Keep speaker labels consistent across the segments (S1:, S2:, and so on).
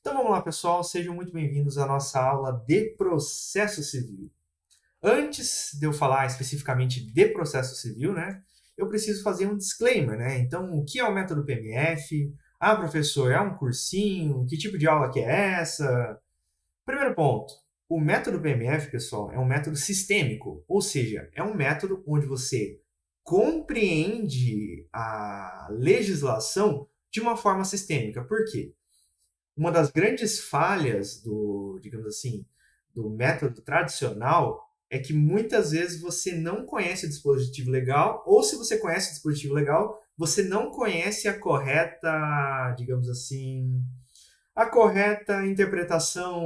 S1: Então vamos lá, pessoal, sejam muito bem-vindos à nossa aula de processo civil. Antes de eu falar especificamente de processo civil, né, eu preciso fazer um disclaimer, né? Então, o que é o método PMF? Ah, professor, é um cursinho? Que tipo de aula que é essa? Primeiro ponto, o método PMF, pessoal, é um método sistêmico, ou seja, é um método onde você compreende a legislação de uma forma sistêmica. Por quê? Uma das grandes falhas do, digamos assim, do método tradicional é que muitas vezes você não conhece o dispositivo legal, ou se você conhece o dispositivo legal, você não conhece a correta, digamos assim, a correta interpretação,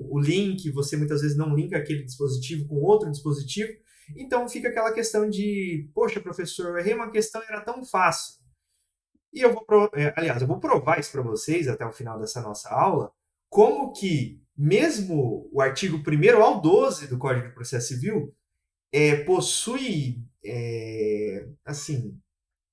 S1: o link, você muitas vezes não linka aquele dispositivo com outro dispositivo, então fica aquela questão de, poxa, professor, eu errei uma questão e era tão fácil. E eu vou, aliás, eu vou provar isso para vocês até o final dessa nossa aula, como que mesmo o artigo 1º ao 12 do Código de Processo Civil possui, assim,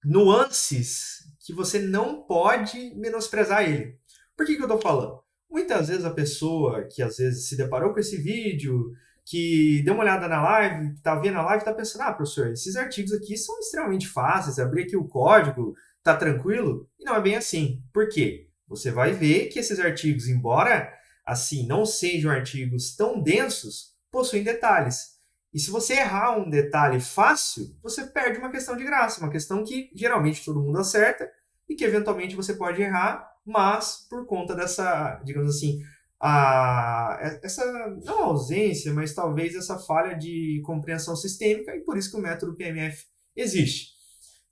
S1: nuances que você não pode menosprezar ele. Por que eu estou falando? Muitas vezes a pessoa que às vezes se deparou com esse vídeo, que deu uma olhada na live, que está vendo a live, está pensando, ah, professor, esses artigos aqui são extremamente fáceis, abrir aqui o código, tá tranquilo? E não é bem assim. Por quê? Você vai ver que esses artigos, embora assim não sejam artigos tão densos, possuem detalhes. E se você errar um detalhe fácil, você perde uma questão de graça, uma questão que geralmente todo mundo acerta e que eventualmente você pode errar, mas por conta dessa, digamos assim, essa não ausência, mas talvez essa falha de compreensão sistêmica, e por isso que o método PMF existe.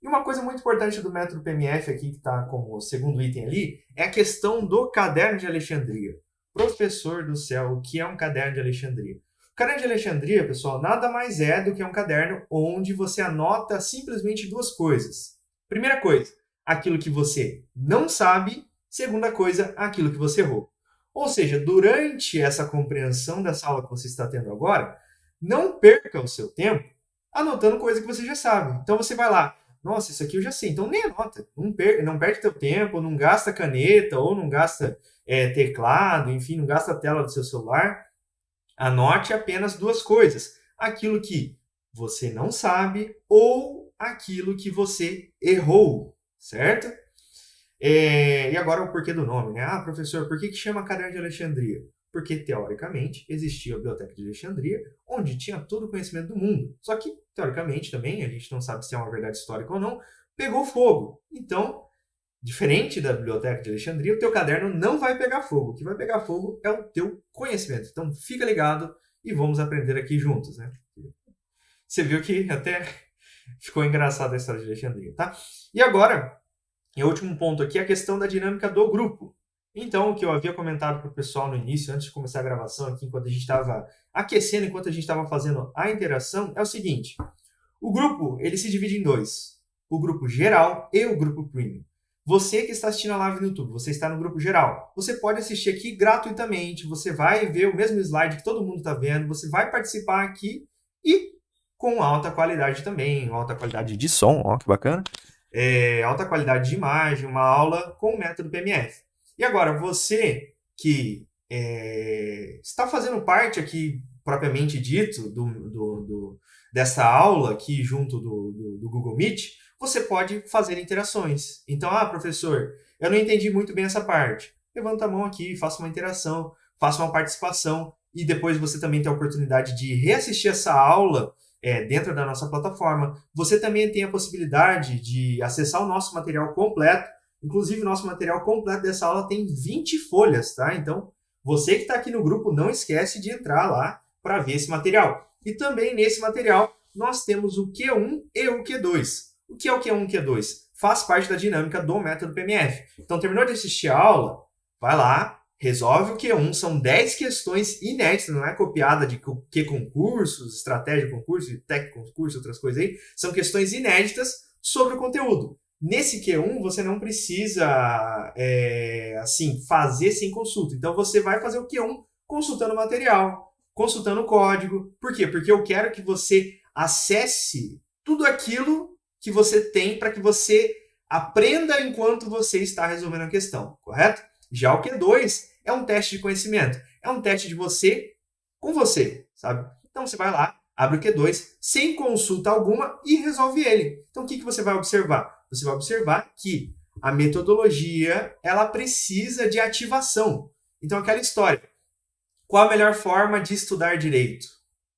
S1: E uma coisa muito importante do método PMF aqui, que está como segundo item ali, é a questão do caderno de Alexandria. Professor do céu, o que é um caderno de Alexandria? O caderno de Alexandria, pessoal, nada mais é do que um caderno onde você anota simplesmente duas coisas. Primeira coisa, aquilo que você não sabe. Segunda coisa, aquilo que você errou. Ou seja, durante essa compreensão dessa aula que você está tendo agora, não perca o seu tempo anotando coisa que você já sabe. Então você vai lá, nossa, isso aqui eu já sei, então nem anota. Não perde teu tempo, não gasta caneta, ou não gasta teclado, enfim, não gasta a tela do seu celular. Anote apenas duas coisas. Aquilo que você não sabe ou aquilo que você errou, certo? E agora o porquê do nome, né? Ah, professor, por que chama Caderno de Alexandria? Porque, teoricamente, existia a Biblioteca de Alexandria, onde tinha todo o conhecimento do mundo. Só que, teoricamente, também, a gente não sabe se é uma verdade histórica ou não, pegou fogo. Então, diferente da Biblioteca de Alexandria, o teu caderno não vai pegar fogo. O que vai pegar fogo é o teu conhecimento. Então, fica ligado e vamos aprender aqui juntos, né? Você viu que até ficou engraçada a história de Alexandria, tá? E agora, e o último ponto aqui é a questão da dinâmica do grupo. Então, o que eu havia comentado para o pessoal no início, antes de começar a gravação aqui, enquanto a gente estava aquecendo, enquanto a gente estava fazendo a interação, é o seguinte. O grupo, ele se divide em dois. O grupo geral e o grupo premium. Você que está assistindo a live no YouTube, você está no grupo geral. Você pode assistir aqui gratuitamente, você vai ver o mesmo slide que todo mundo está vendo, você vai participar aqui e com alta qualidade também, alta qualidade de som, ó que bacana. Alta qualidade de imagem, uma aula com o método PMF. E agora, você que está fazendo parte aqui, propriamente dito, dessa aula aqui junto do Google Meet, você pode fazer interações. Então, professor, eu não entendi muito bem essa parte. Levanta a mão aqui, faça uma interação, faça uma participação, e depois você também tem a oportunidade de reassistir essa aula dentro da nossa plataforma. Você também tem a possibilidade de acessar o nosso material completo. Inclusive, o nosso material completo dessa aula tem 20 folhas, tá? Então, você que está aqui no grupo, não esquece de entrar lá para ver esse material. E também nesse material, nós temos o Q1 e o Q2. O que é o Q1 e o Q2? Faz parte da dinâmica do método PMF. Então, terminou de assistir a aula? Vai lá, resolve o Q1, são 10 questões inéditas, não é copiada de que concursos, estratégia de concurso, tech concurso, outras coisas aí. São questões inéditas sobre o conteúdo. Nesse Q1, você não precisa fazer sem consulta. Então, você vai fazer o Q1 consultando o material, consultando o código. Por quê? Porque eu quero que você acesse tudo aquilo que você tem para que você aprenda enquanto você está resolvendo a questão, correto? Já o Q2 É um teste de conhecimento. É um teste de você com você, sabe? Então você vai lá, abre o Q2, sem consulta alguma e resolve ele. Então o que você vai observar? Você vai observar que a metodologia, ela precisa de ativação. Então aquela história. Qual a melhor forma de estudar direito?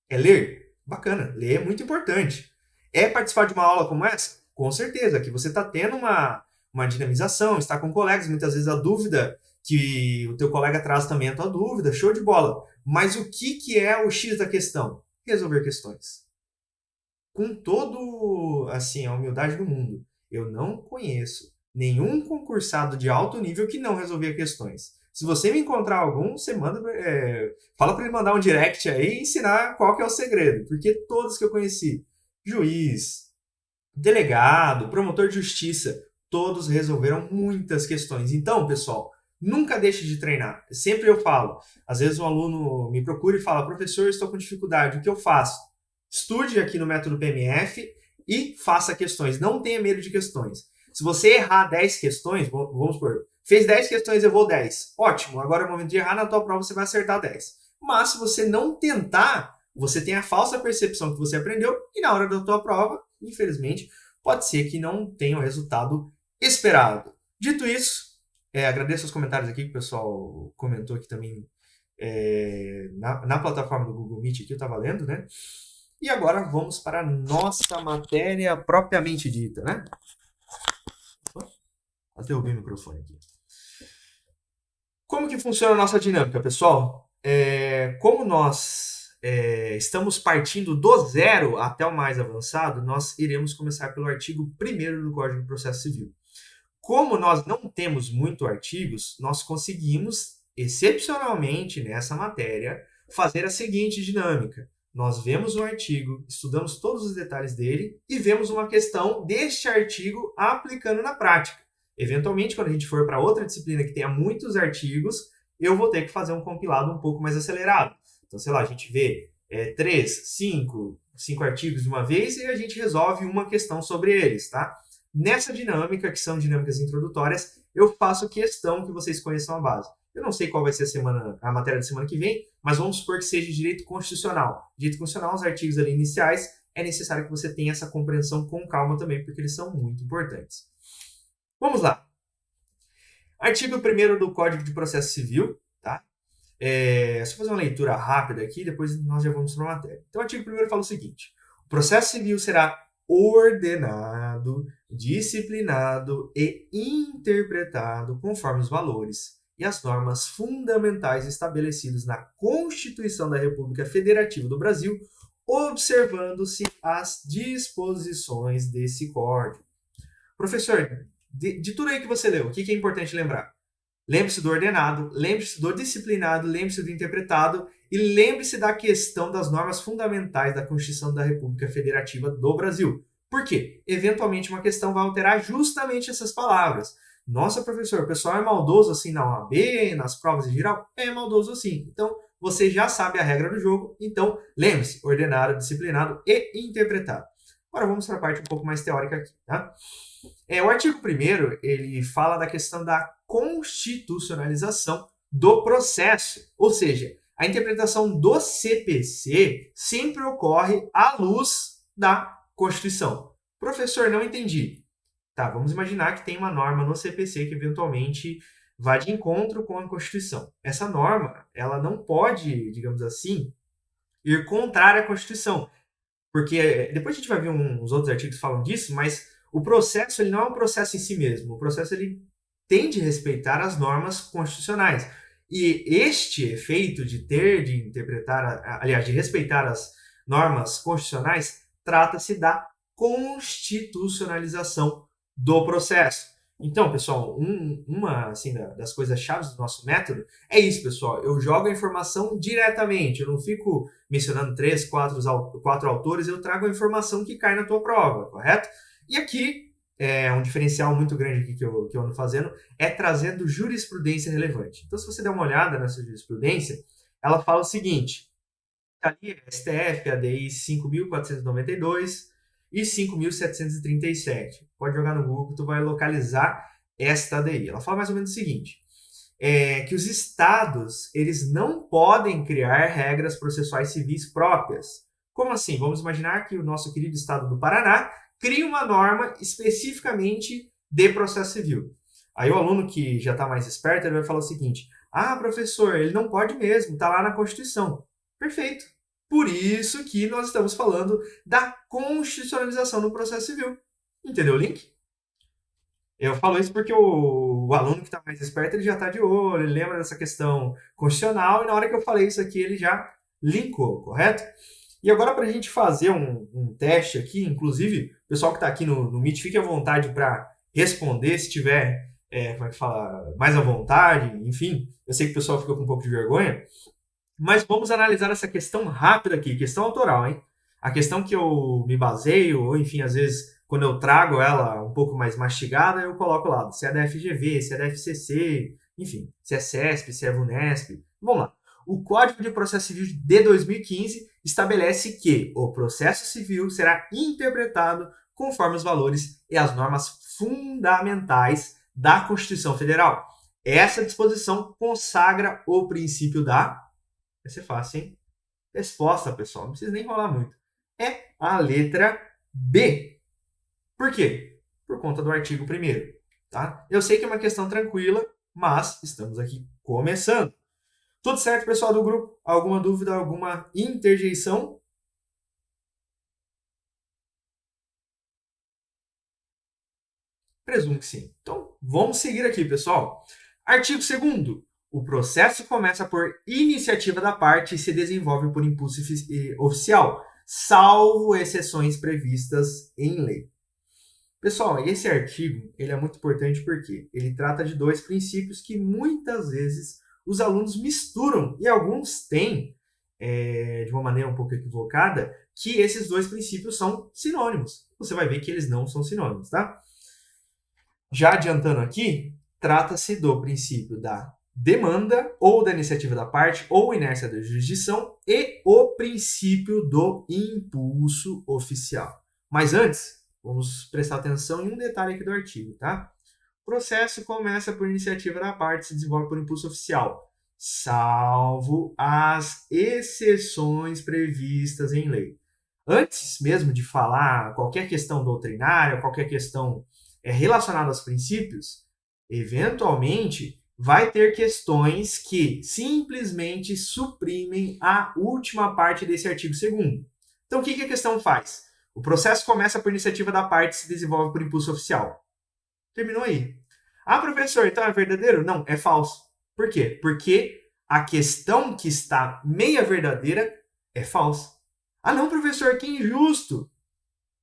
S1: É ler? Bacana, ler é muito importante. É participar de uma aula como essa? Com certeza, que você está tendo uma dinamização, está com colegas, muitas vezes a dúvida que o teu colega traz também é a tua dúvida, show de bola. Mas o que é o X da questão? Resolver questões. Com todo, assim, a humildade do mundo, eu não conheço nenhum concursado de alto nível que não resolvia questões. Se você me encontrar algum, você manda, fala para ele mandar um direct aí e ensinar qual que é o segredo. Porque todos que eu conheci, juiz, delegado, promotor de justiça, todos resolveram muitas questões. Então, pessoal, nunca deixe de treinar. Sempre eu falo. Às vezes um aluno me procura e fala, professor, estou com dificuldade, o que eu faço? Estude aqui no método PMF e faça questões. Não tenha medo de questões. Se você errar 10 questões, vamos supor, fez 10 questões, errou 10. Ótimo, agora é o momento de errar, na tua prova você vai acertar 10. Mas se você não tentar, você tem a falsa percepção que você aprendeu e na hora da tua prova, infelizmente, pode ser que não tenha o resultado esperado. Dito isso, agradeço os comentários aqui que o pessoal comentou aqui também na plataforma do Google Meet aqui, eu estava lendo, né? E agora vamos para a nossa matéria propriamente dita, né? Até derrubei o microfone aqui. Como que funciona a nossa dinâmica, pessoal? Como nós estamos partindo do zero até o mais avançado, nós iremos começar pelo artigo 1º do Código de Processo Civil. Como nós não temos muitos artigos, nós conseguimos, excepcionalmente nessa matéria, fazer a seguinte dinâmica. Nós vemos um artigo, estudamos todos os detalhes dele e vemos uma questão deste artigo aplicando na prática. Eventualmente, quando a gente for para outra disciplina que tenha muitos artigos, eu vou ter que fazer um compilado um pouco mais acelerado. Então, sei lá, a gente vê 5 artigos de uma vez e a gente resolve uma questão sobre eles, tá? Nessa dinâmica, que são dinâmicas introdutórias, eu faço questão que vocês conheçam a base. Eu não sei qual vai ser a matéria da semana que vem, mas vamos supor que seja direito constitucional. Direito constitucional, os artigos ali iniciais, é necessário que você tenha essa compreensão com calma também, porque eles são muito importantes. Vamos lá. Artigo 1º do Código de Processo Civil, tá? Só fazer uma leitura rápida aqui, depois nós já vamos para a matéria. Então, o artigo 1º fala o seguinte: o processo civil será ordenado, disciplinado e interpretado conforme os valores e as normas fundamentais estabelecidos na Constituição da República Federativa do Brasil, observando-se as disposições desse código. Professor, de tudo aí que você leu, o que é importante lembrar? Lembre-se do ordenado, lembre-se do disciplinado, lembre-se do interpretado e lembre-se da questão das normas fundamentais da Constituição da República Federativa do Brasil. Por quê? Eventualmente uma questão vai alterar justamente essas palavras. Nossa, professor, o pessoal é maldoso assim na OAB, nas provas em geral? É maldoso assim. Então, você já sabe a regra do jogo. Então, lembre-se, ordenado, disciplinado e interpretado. Agora vamos para a parte um pouco mais teórica aqui, tá? O artigo 1º, ele fala da questão da constitucionalização do processo, ou seja, a interpretação do CPC sempre ocorre à luz da Constituição. Professor, não entendi. Tá, vamos imaginar que tem uma norma no CPC que eventualmente vai de encontro com a Constituição. Essa norma, ela não pode, digamos assim, ir contrária à Constituição, porque depois a gente vai ver uns outros artigos que falam disso, mas o processo ele não é um processo em si mesmo. O processo ele tem de respeitar as normas constitucionais. E este efeito de interpretar, aliás, de respeitar as normas constitucionais, trata-se da constitucionalização do processo. Então, pessoal, uma assim, das coisas chaves do nosso método é isso, pessoal. Eu jogo a informação diretamente. Eu não fico mencionando 3, 4 autores. Eu trago a informação que cai na tua prova, correto? E aqui, um diferencial muito grande aqui que eu ando fazendo, é trazendo jurisprudência relevante. Então, se você der uma olhada nessa jurisprudência, ela fala o seguinte, tá ali, STF, ADI 5.492 e 5.737. Pode jogar no Google que tu vai localizar esta ADI. Ela fala mais ou menos o seguinte, que os estados eles não podem criar regras processuais civis próprias. Como assim? Vamos imaginar que o nosso querido estado do Paraná cria uma norma especificamente de processo civil. Aí o aluno que já está mais esperto, ele vai falar o seguinte: ah, professor, ele não pode mesmo, está lá na Constituição. Perfeito. Por isso que nós estamos falando da constitucionalização do processo civil. Entendeu o link? Eu falo isso porque o aluno que está mais esperto, ele já está de olho, ele lembra dessa questão constitucional, e na hora que eu falei isso aqui, ele já linkou, correto? E agora, para a gente fazer um teste aqui, inclusive, o pessoal que está aqui no Meet, fique à vontade para responder, se tiver, como é que fala, mais à vontade, enfim. Eu sei que o pessoal fica com um pouco de vergonha, mas vamos analisar essa questão rápida aqui, questão autoral, hein? A questão que eu me baseio, ou enfim, às vezes, quando eu trago ela um pouco mais mastigada, eu coloco lá, se é da FGV, se é da FCC, enfim, se é CESP, se é VUNESP. Vamos lá. O Código de Processo Civil de 2015 estabelece que o processo civil será interpretado conforme os valores e as normas fundamentais da Constituição Federal. Essa disposição consagra o princípio da... Vai ser fácil, hein? Resposta, pessoal, não precisa nem enrolar muito. É a letra B. Por quê? Por conta do artigo 1º, tá? Eu sei que é uma questão tranquila, mas estamos aqui começando. Tudo certo, pessoal do grupo? Alguma dúvida, alguma interjeição? Presumo que sim. Então, vamos seguir aqui, pessoal. Artigo 2º. O processo começa por iniciativa da parte e se desenvolve por impulso oficial, salvo exceções previstas em lei. Pessoal, esse artigo ele é muito importante porque ele trata de dois princípios que muitas vezes os alunos misturam, e alguns têm, de uma maneira um pouco equivocada, que esses dois princípios são sinônimos. Você vai ver que eles não são sinônimos, tá? Já adiantando aqui, trata-se do princípio da demanda ou da iniciativa da parte ou inércia da jurisdição e o princípio do impulso oficial. Mas antes, vamos prestar atenção em um detalhe aqui do artigo, tá? O processo começa por iniciativa da parte e se desenvolve por impulso oficial, salvo as exceções previstas em lei. Antes mesmo de falar qualquer questão doutrinária, qualquer questão relacionada aos princípios, eventualmente vai ter questões que simplesmente suprimem a última parte desse artigo 2º. Então, o que a questão faz? O processo começa por iniciativa da parte e se desenvolve por impulso oficial. Terminou aí. Ah, professor, então é verdadeiro? Não, é falso. Por quê? Porque a questão que está meia verdadeira é falsa. Ah, não, professor, que injusto.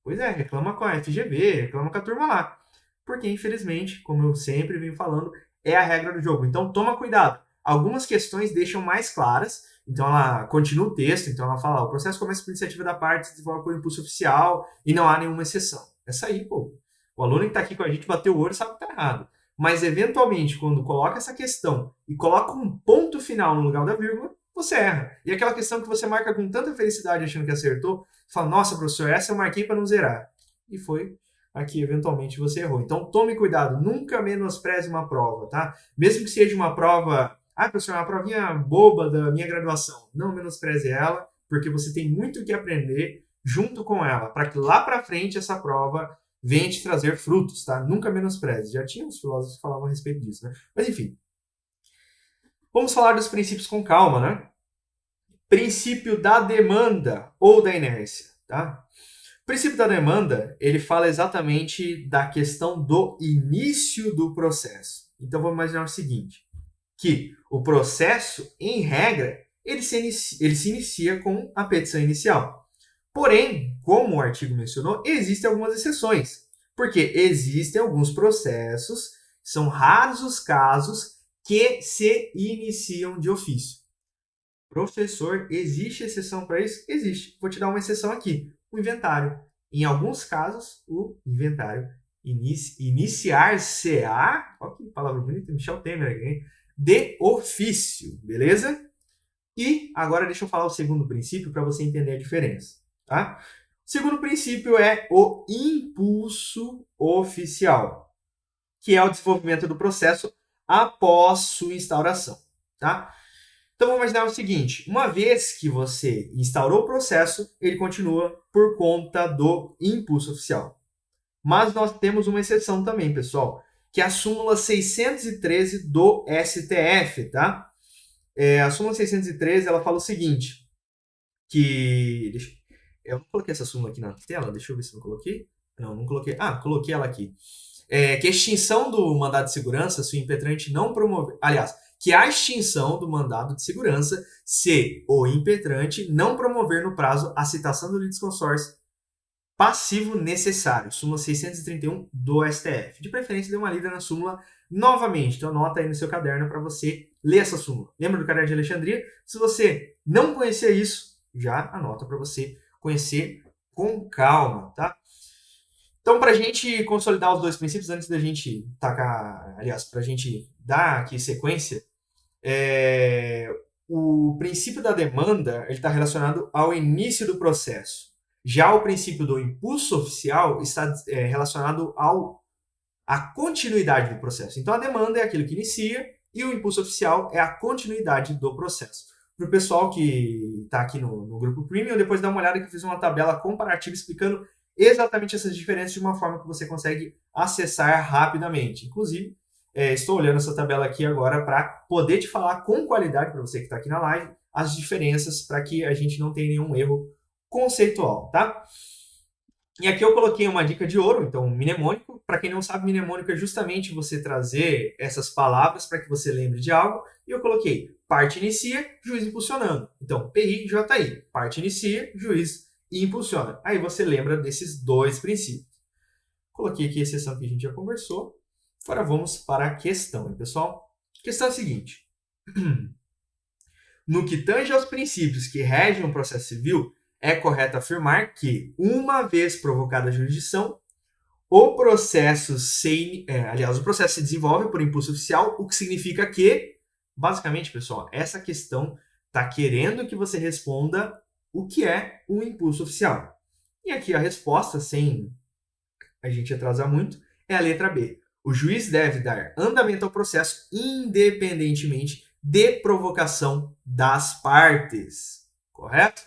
S1: Pois é, reclama com a FGV, reclama com a turma lá. Porque, infelizmente, como eu sempre venho falando, é a regra do jogo. Então, toma cuidado. Algumas questões deixam mais claras, então ela continua o texto, então ela fala, o processo começa por iniciativa da parte, se desenvolve por impulso oficial e não há nenhuma exceção. Essa aí, pô. O aluno que está aqui com a gente bateu o olho sabe que está errado. Mas, eventualmente, quando coloca essa questão e coloca um ponto final no lugar da vírgula, você erra. E aquela questão que você marca com tanta felicidade achando que acertou, você fala, nossa, professor, essa eu marquei para não zerar. E foi aqui, eventualmente, você errou. Então, tome cuidado, nunca menospreze uma prova, tá? Mesmo que seja uma prova, professor, uma provinha boba da minha graduação, não menospreze ela, porque você tem muito o que aprender junto com ela, para que lá para frente essa prova venha te trazer frutos, tá? Nunca menospreze. Já tinha uns filósofos que falavam a respeito disso, né? Mas, enfim. Vamos falar dos princípios com calma, né? Princípio da demanda ou da inércia, tá? O princípio da demanda, ele fala exatamente da questão do início do processo. Então, vamos imaginar o seguinte, que o processo, em regra, ele se inicia com a petição inicial. Porém, como o artigo mencionou, existem algumas exceções, porque existem alguns processos, são raros os casos que se iniciam de ofício. Professor, existe exceção para isso? Existe. Vou te dar uma exceção aqui. O inventário. Em alguns casos, o inventário iniciar-se-á, olha que palavra bonita, Michel Temer aqui, hein? De ofício, beleza? E agora deixa eu falar o segundo princípio para você entender a diferença, tá? O segundo princípio é o impulso oficial, que é o desenvolvimento do processo após sua instauração, tá? Então vamos imaginar o seguinte, uma vez que você instaurou o processo, ele continua por conta do impulso oficial. Mas nós temos uma exceção também, pessoal, que é a súmula 613 do STF, tá? A súmula 613, ela fala o seguinte, que... Eu não coloquei essa súmula aqui na tela, deixa eu ver se eu coloquei. Não coloquei. Coloquei ela aqui. Que a extinção do mandado de segurança, se o impetrante não promover... Aliás, que a extinção do mandado de segurança se o impetrante não promover no prazo a citação do litisconsórcio passivo necessário. Súmula 631 do STF. De preferência, dê uma lida na súmula novamente. Então, anota aí no seu caderno para você ler essa súmula. Lembra do Caderno de Alexandria? Se você não conhecia isso, já anota para você conhecer com calma, tá? Então, para a gente consolidar os dois princípios, antes da gente tacar, aliás, para a gente dar aqui sequência, o princípio da demanda está relacionado ao início do processo. Já o princípio do impulso oficial está relacionado à continuidade do processo. Então, a demanda é aquilo que inicia e o impulso oficial é a continuidade do processo. Para o pessoal que está aqui no grupo Premium, depois dá uma olhada que eu fiz uma tabela comparativa explicando exatamente essas diferenças de uma forma que você consegue acessar rapidamente. Inclusive, estou olhando essa tabela aqui agora para poder te falar com qualidade, para você que está aqui na live, as diferenças para que a gente não tenha nenhum erro conceitual, tá? E aqui eu coloquei uma dica de ouro, então mnemônico. Para quem não sabe, mnemônico é justamente você trazer essas palavras para que você lembre de algo. E eu coloquei parte inicia, juiz impulsionando. Então, PI, JI. Parte inicia, juiz impulsiona. Aí você lembra desses dois princípios. Coloquei aqui a exceção que a gente já conversou. Agora vamos para a questão, hein, pessoal? A questão é a seguinte. No que tange aos princípios que regem o processo civil, é correto afirmar que, uma vez provocada a jurisdição, o processo se desenvolve por impulso oficial, o que significa que, basicamente, pessoal, essa questão está querendo que você responda o que é um impulso oficial. E aqui a resposta, sem a gente atrasar muito, é a letra B. O juiz deve dar andamento ao processo independentemente de provocação das partes. Correto?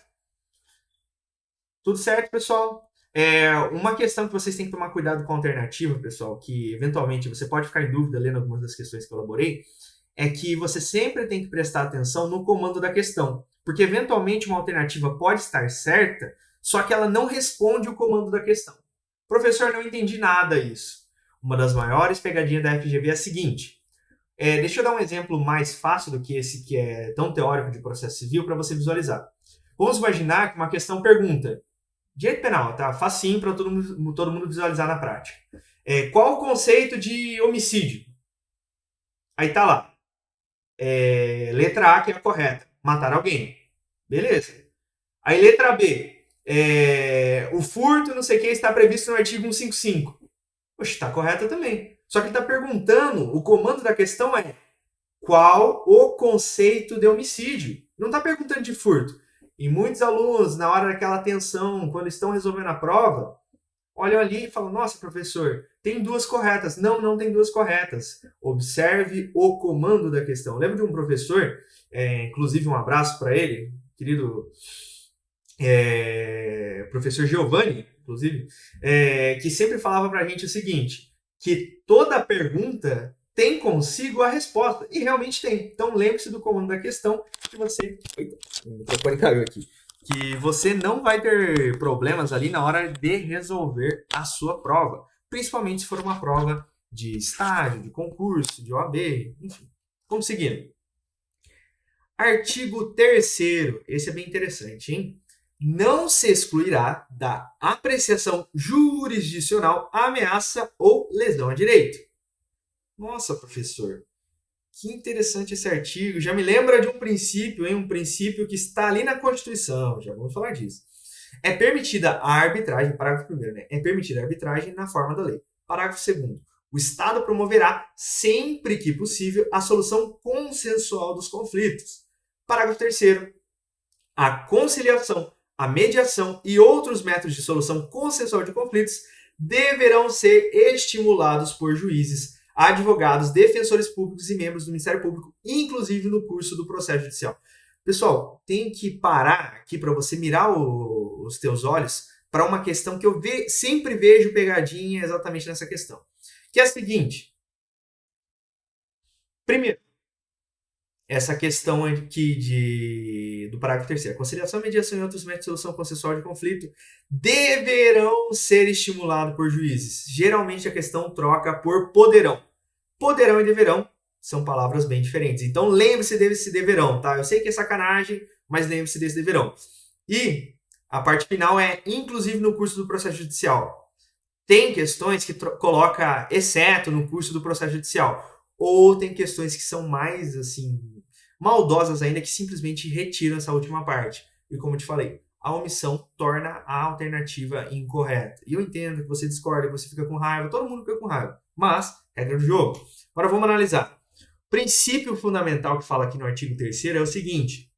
S1: Tudo certo, pessoal? Uma questão que vocês têm que tomar cuidado com a alternativa, pessoal, que eventualmente você pode ficar em dúvida lendo algumas das questões que eu elaborei, é que você sempre tem que prestar atenção no comando da questão. Porque eventualmente uma alternativa pode estar certa, só que ela não responde o comando da questão. Professor, não entendi nada disso. Uma das maiores pegadinhas da FGV é a seguinte. Deixa eu dar um exemplo mais fácil do que esse que é tão teórico de processo civil para você visualizar. Vamos imaginar que uma questão pergunta, direito penal, tá? Facinho para todo mundo visualizar na prática. Qual o conceito de homicídio? Aí tá lá. Letra A, que é a correta. Matar alguém. Beleza. Aí letra B. O furto, não sei o que, está previsto no artigo 155. Poxa, está correta também. Só que ele está perguntando, o comando da questão é qual o conceito de homicídio? Não está perguntando de furto. E muitos alunos, na hora daquela tensão, quando estão resolvendo a prova, olham ali e falam, nossa, professor, tem duas corretas. Não, não tem duas corretas. Observe o comando da questão. Lembro de um professor, inclusive um abraço para ele, querido professor Giovanni, inclusive, que sempre falava para a gente o seguinte, que toda pergunta tem consigo a resposta. E realmente tem. Então lembre-se do comando da questão que você... Eita, o microfone caiu aqui. Que você não vai ter problemas ali na hora de resolver a sua prova. Principalmente se for uma prova de estágio, de concurso, de OAB, enfim. Vamos seguindo. Artigo 3º. Esse é bem interessante, hein? Não se excluirá da apreciação jurisdicional ameaça ou lesão a direito. Nossa, professor, que interessante esse artigo. Já me lembra de um princípio, hein? Um princípio que está ali na Constituição. Já vamos falar disso. É permitida a arbitragem, parágrafo 1º, né? É permitida a arbitragem na forma da lei. Parágrafo 2º. O Estado promoverá, sempre que possível, a solução consensual dos conflitos. Parágrafo 3º. A conciliação, a mediação e outros métodos de solução consensual de conflitos deverão ser estimulados por juízes advogados, defensores públicos e membros do Ministério Público, inclusive no curso do processo judicial. Pessoal, tem que parar aqui para você mirar os teus olhos para uma questão que eu sempre vejo pegadinha exatamente nessa questão, que é a seguinte. Primeiro, essa questão aqui do parágrafo 3º. A conciliação, mediação e outros métodos de solução consensual de conflito deverão ser estimulados por juízes. Geralmente a questão troca por poderão. Poderão e deverão são palavras bem diferentes. Então lembre-se desse deverão, tá? Eu sei que é sacanagem, mas lembre-se desse deverão. E a parte final é, inclusive no curso do processo judicial. Tem questões que coloca exceto no curso do processo judicial. Ou tem questões que são mais, assim, maldosas ainda, que simplesmente retiram essa última parte. E como eu te falei, a omissão torna a alternativa incorreta. E eu entendo que você discorda, que você fica com raiva, todo mundo fica com raiva. Mas, regra do jogo. Agora vamos analisar. O princípio fundamental que fala aqui no artigo 3º é o seguinte.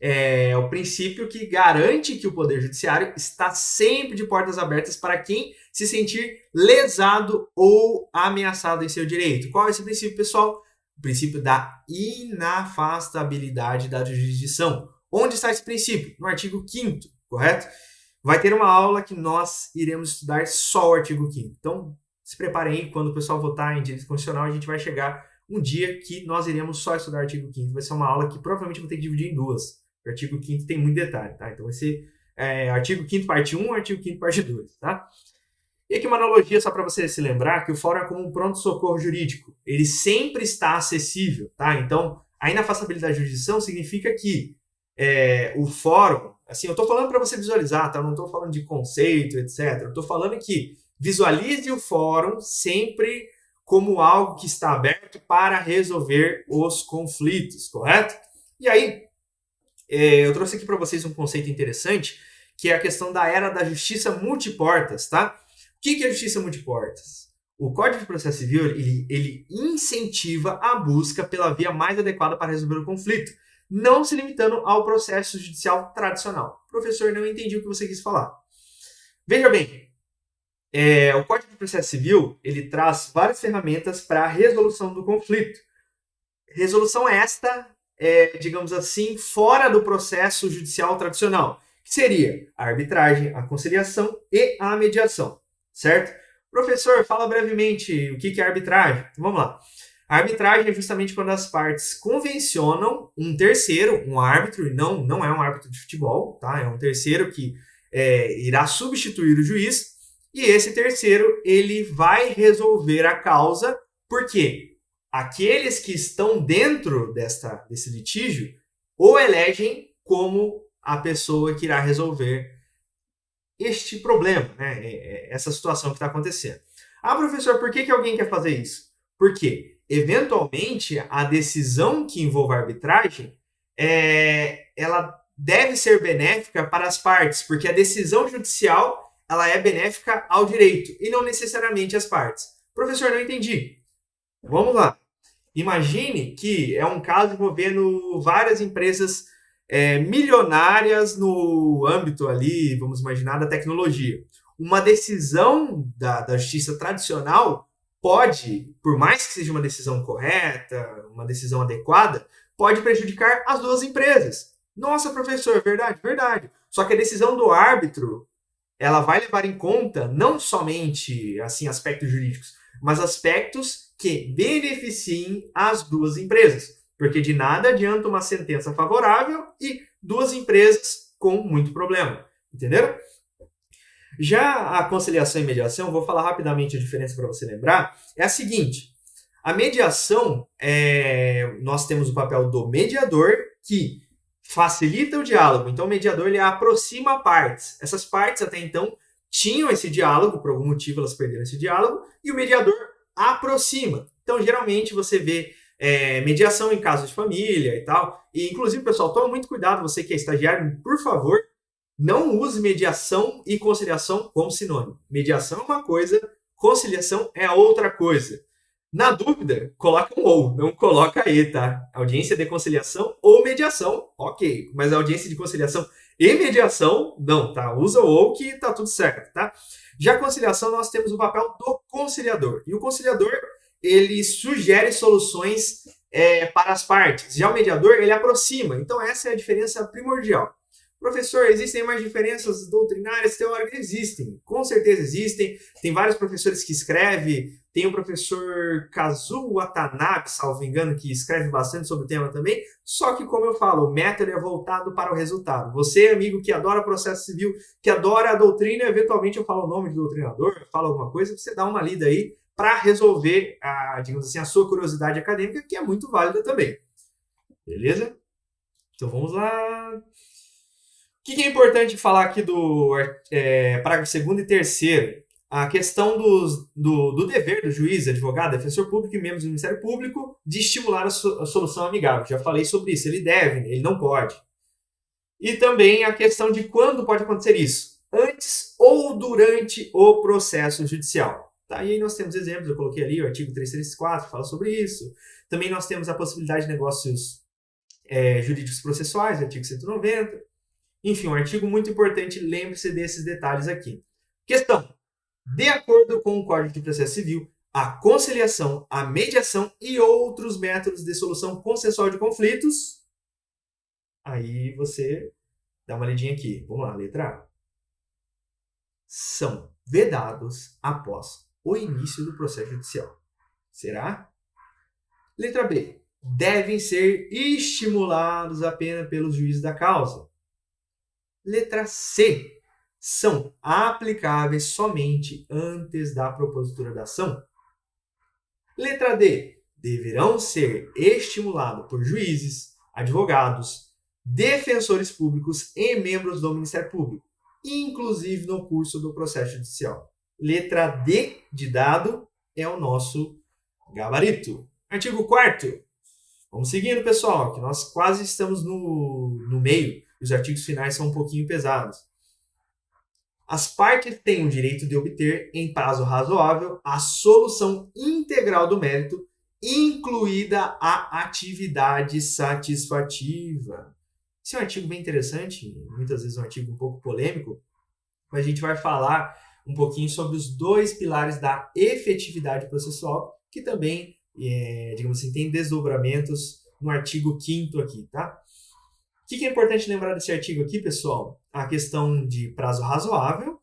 S1: É o princípio que garante que o Poder Judiciário está sempre de portas abertas para quem se sentir lesado ou ameaçado em seu direito. Qual é esse princípio, pessoal? O princípio da inafastabilidade da jurisdição. Onde está esse princípio? No artigo 5º, correto? Vai ter uma aula que nós iremos estudar só o artigo 5º. Então, se preparem aí, quando o pessoal votar em direito constitucional, a gente vai chegar um dia que nós iremos só estudar o artigo 5º. Vai ser uma aula que provavelmente eu vou ter que dividir em duas. O artigo 5º tem muito detalhe, tá? Então vai ser artigo 5º parte 1, artigo 5º parte 2, tá? E aqui uma analogia só para você se lembrar que o fórum é como um pronto-socorro jurídico. Ele sempre está acessível, tá? Então, a inafastabilidade da jurisdição significa que o fórum, assim, eu estou falando para você visualizar, tá? Eu não estou falando de conceito, etc. Eu estou falando que visualize o fórum sempre como algo que está aberto para resolver os conflitos, correto? E aí, eu trouxe aqui para vocês um conceito interessante, que é a questão da era da justiça multiportas, tá? O que é a justiça multiportas? O Código de Processo Civil, ele incentiva a busca pela via mais adequada para resolver o conflito, não se limitando ao processo judicial tradicional. Professor, não entendi o que você quis falar. Veja bem, o Código de Processo Civil, ele traz várias ferramentas para a resolução do conflito. Resolução esta digamos assim, fora do processo judicial tradicional, que seria a arbitragem, a conciliação e a mediação, certo? Professor, fala brevemente o que é arbitragem. Então, vamos lá. A arbitragem é justamente quando as partes convencionam um terceiro, um árbitro, e não é um árbitro de futebol, tá? É um terceiro que irá substituir o juiz, e esse terceiro, ele vai resolver a causa, por quê? Aqueles que estão dentro desse litígio o elegem como a pessoa que irá resolver este problema, né? Essa situação que está acontecendo. Ah, professor, por que alguém quer fazer isso? Porque, eventualmente, a decisão que envolve a arbitragem, ela deve ser benéfica para as partes, porque a decisão judicial ela é benéfica ao direito e não necessariamente às partes. Professor, não entendi. Vamos lá. Imagine que é um caso envolvendo várias empresas milionárias no âmbito ali, vamos imaginar, da tecnologia. Uma decisão da justiça tradicional pode, por mais que seja uma decisão correta, uma decisão adequada, pode prejudicar as duas empresas. Nossa, professor, verdade? Verdade. Só que a decisão do árbitro, ela vai levar em conta não somente assim aspectos jurídicos, mas aspectos que beneficiem as duas empresas. Porque de nada adianta uma sentença favorável e duas empresas com muito problema. Entenderam? Já a conciliação e mediação, vou falar rapidamente a diferença para você lembrar, é a seguinte. A mediação, nós temos o papel do mediador, que facilita o diálogo. Então, o mediador ele aproxima partes. Essas partes, até então, tinham esse diálogo, por algum motivo elas perderam esse diálogo, e o mediador aproxima. Então, geralmente, você vê mediação em casos de família e tal. E, inclusive, pessoal, tome muito cuidado, você que é estagiário, por favor, não use mediação e conciliação como sinônimo. Mediação é uma coisa, conciliação é outra coisa. Na dúvida, coloca um ou, não coloca e, tá? Audiência de conciliação ou mediação, ok. Mas a audiência de conciliação e mediação, não, tá? Usa o ou que tá tudo certo, tá? Já a conciliação, nós temos o papel do conciliador. E o conciliador, ele sugere soluções para as partes. Já o mediador, ele aproxima. Então, essa é a diferença primordial. Professor, existem mais diferenças doutrinárias, teóricas? Existem, com certeza existem. Tem vários professores que escrevem. Tem o professor Kazuo Watanabe, salvo engano, que escreve bastante sobre o tema também. Só que, como eu falo, o método é voltado para o resultado. Você, amigo que adora processo civil, que adora a doutrina, eventualmente eu falo o nome do doutrinador, eu falo alguma coisa, você dá uma lida aí para resolver, digamos assim, a sua curiosidade acadêmica, que é muito válida também. Beleza? Então vamos lá. O que é importante falar aqui do parágrafo 2º e 3º? A questão do dever do juiz, advogado, defensor público e membros do Ministério Público de estimular a solução amigável. Já falei sobre isso. Ele deve, ele não pode. E também a questão de quando pode acontecer isso. Antes ou durante o processo judicial. Tá? E aí nós temos exemplos, eu coloquei ali o artigo 334, fala sobre isso. Também nós temos a possibilidade de negócios jurídicos processuais, artigo 190. Enfim, um artigo muito importante, lembre-se desses detalhes aqui. Questão. De acordo com o Código de Processo Civil, a conciliação, a mediação e outros métodos de solução consensual de conflitos. Aí você dá uma lidinha aqui. Vamos lá, letra A. São vedados após o início do processo judicial. Será? Letra B. Devem ser estimulados apenas pelos juízes da causa. Letra C. São aplicáveis somente antes da propositura da ação. Letra D. Deverão ser estimulados por juízes, advogados, defensores públicos e membros do Ministério Público, inclusive no curso do processo judicial. Letra D de dado é o nosso gabarito. Artigo 4º. Vamos seguindo, pessoal, que nós quase estamos no meio. Os artigos finais são um pouquinho pesados. As partes têm o direito de obter, em prazo razoável, a solução integral do mérito, incluída a atividade satisfativa. Esse é um artigo bem interessante, muitas vezes um artigo um pouco polêmico, mas a gente vai falar um pouquinho sobre os dois pilares da efetividade processual, que também, digamos assim, tem desdobramentos no artigo 5º aqui, tá? O que é importante lembrar desse artigo aqui, pessoal? A questão de prazo razoável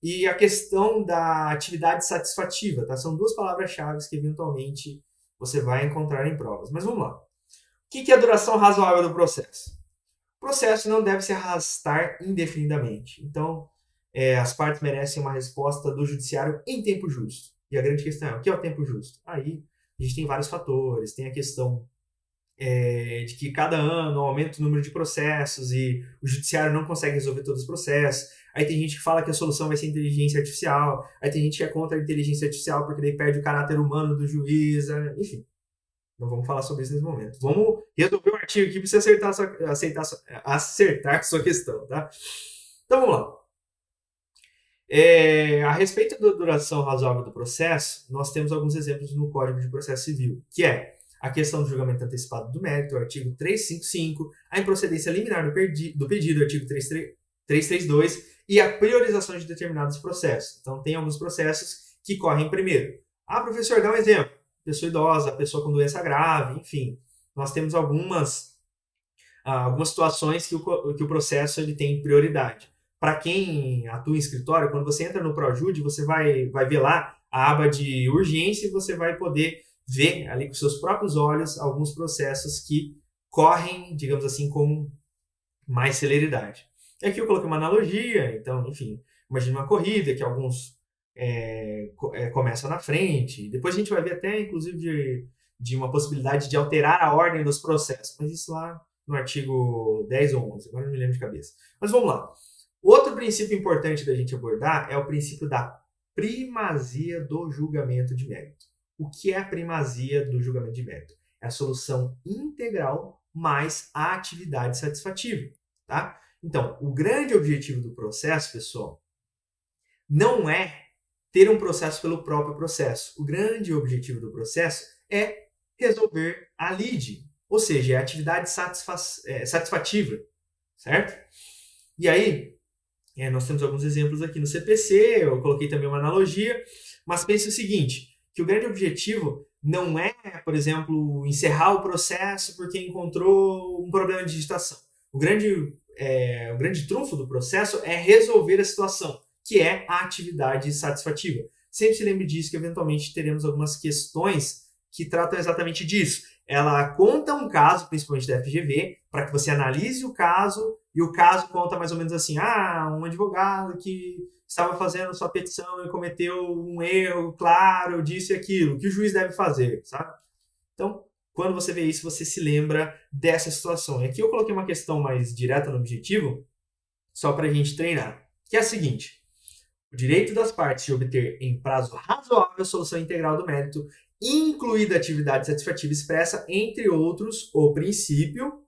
S1: e a questão da atividade satisfativa, tá? São duas palavras-chave que eventualmente você vai encontrar em provas. Mas vamos lá. O que é a duração razoável do processo? O processo não deve se arrastar indefinidamente. Então, as partes merecem uma resposta do judiciário em tempo justo. E a grande questão é, o que é o tempo justo? Aí, a gente tem vários fatores. Tem a questão de que cada ano aumenta o número de processos e o judiciário não consegue resolver todos os processos. Aí tem gente que fala que a solução vai ser inteligência artificial. Aí tem gente que é contra a inteligência artificial porque daí perde o caráter humano do juiz. Enfim, não vamos falar sobre isso nesse momento. Vamos resolver o artigo aqui para você acertar a sua questão, tá? Então vamos lá. A respeito da duração razoável do processo, nós temos alguns exemplos no Código de Processo Civil, que é a questão do julgamento antecipado do mérito, o artigo 355, a improcedência liminar do pedido, artigo 332, e a priorização de determinados processos. Então, tem alguns processos que correm primeiro. Professor, dá um exemplo. Pessoa idosa, pessoa com doença grave, enfim. Nós temos algumas situações que o processo ele tem prioridade. Para quem atua em escritório, quando você entra no ProJude, você vai ver lá a aba de urgência e você vai poder ver ali com seus próprios olhos alguns processos que correm, digamos assim, com mais celeridade. Aqui eu coloquei uma analogia, então, enfim, imagine uma corrida que alguns começam na frente, depois a gente vai ver até, inclusive, de uma possibilidade de alterar a ordem dos processos, mas isso lá no artigo 10 ou 11, agora não me lembro de cabeça. Mas vamos lá. Outro princípio importante da gente abordar é o princípio da primazia do julgamento de mérito. O que é a primazia do julgamento de mérito? É a solução integral mais a atividade satisfativa, tá? Então, o grande objetivo do processo, pessoal, não é ter um processo pelo próprio processo. O grande objetivo do processo é resolver a lide, ou seja, é a atividade satisfativa, certo? E aí, nós temos alguns exemplos aqui no CPC, eu coloquei também uma analogia, mas pense o seguinte, que o grande objetivo não é, por exemplo, encerrar o processo porque encontrou um problema de digitação. O grande trunfo do processo é resolver a situação, que é a atividade satisfativa. Sempre se lembre disso, que eventualmente teremos algumas questões que tratam exatamente disso. Ela conta um caso, principalmente da FGV, para que você analise o caso, e o caso conta mais ou menos assim, um advogado que estava fazendo sua petição e cometeu um erro claro disso e aquilo, o que o juiz deve fazer, sabe? Então, quando você vê isso, você se lembra dessa situação. E aqui eu coloquei uma questão mais direta no objetivo, só para a gente treinar, que é a seguinte: o direito das partes de obter em prazo razoável a solução integral do mérito, incluída a atividade satisfativa expressa, entre outros, o princípio.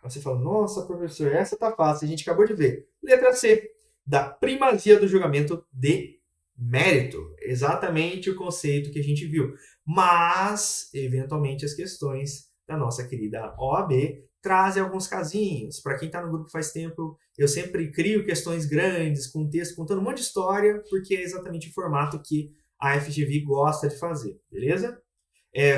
S1: Você fala, nossa, professor, essa tá fácil, a gente acabou de ver. Letra C, da primazia do julgamento de mérito. Exatamente o conceito que a gente viu. Mas, eventualmente, as questões da nossa querida OAB trazem alguns casinhos. Para quem está no grupo faz tempo, eu sempre crio questões grandes, com texto, contando um monte de história, porque é exatamente o formato que a FGV gosta de fazer, beleza?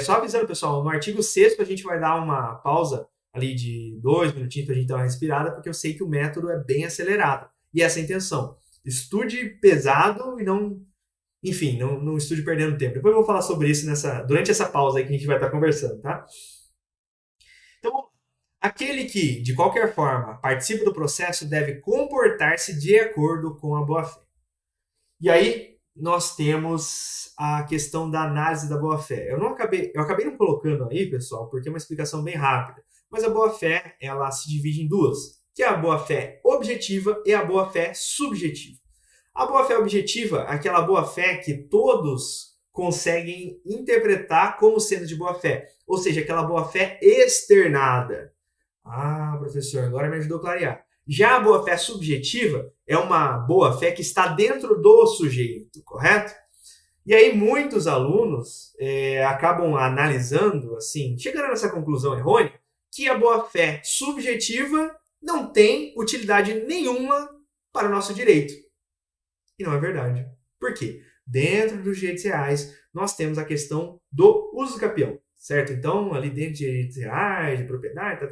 S1: Só avisando, pessoal, no artigo 6º a gente vai dar uma pausa ali de 2 minutinhos para a gente dar uma respirada, porque eu sei que o método é bem acelerado. E essa é a intenção. Estude pesado e não, enfim, não estude perdendo tempo. Depois eu vou falar sobre isso durante essa pausa aí que a gente vai estar conversando, tá? Então, aquele que, de qualquer forma, participa do processo deve comportar-se de acordo com a boa-fé. E aí, nós temos a questão da análise da boa-fé. Eu acabei não colocando aí, pessoal, porque é uma explicação bem rápida. Mas a boa-fé, ela se divide em duas, que é a boa-fé objetiva e a boa-fé subjetiva. A boa-fé objetiva é aquela boa-fé que todos conseguem interpretar como sendo de boa-fé, ou seja, aquela boa-fé externada. Professor, agora me ajudou a clarear. Já a boa-fé subjetiva é uma boa-fé que está dentro do sujeito, correto? E aí muitos alunos acabam analisando, assim, chegando nessa conclusão errônea, que a boa-fé subjetiva não tem utilidade nenhuma para o nosso direito. E não é verdade. Por quê? Dentro dos direitos reais, nós temos a questão do uso capião, certo? Então, ali dentro de direitos reais, de propriedade,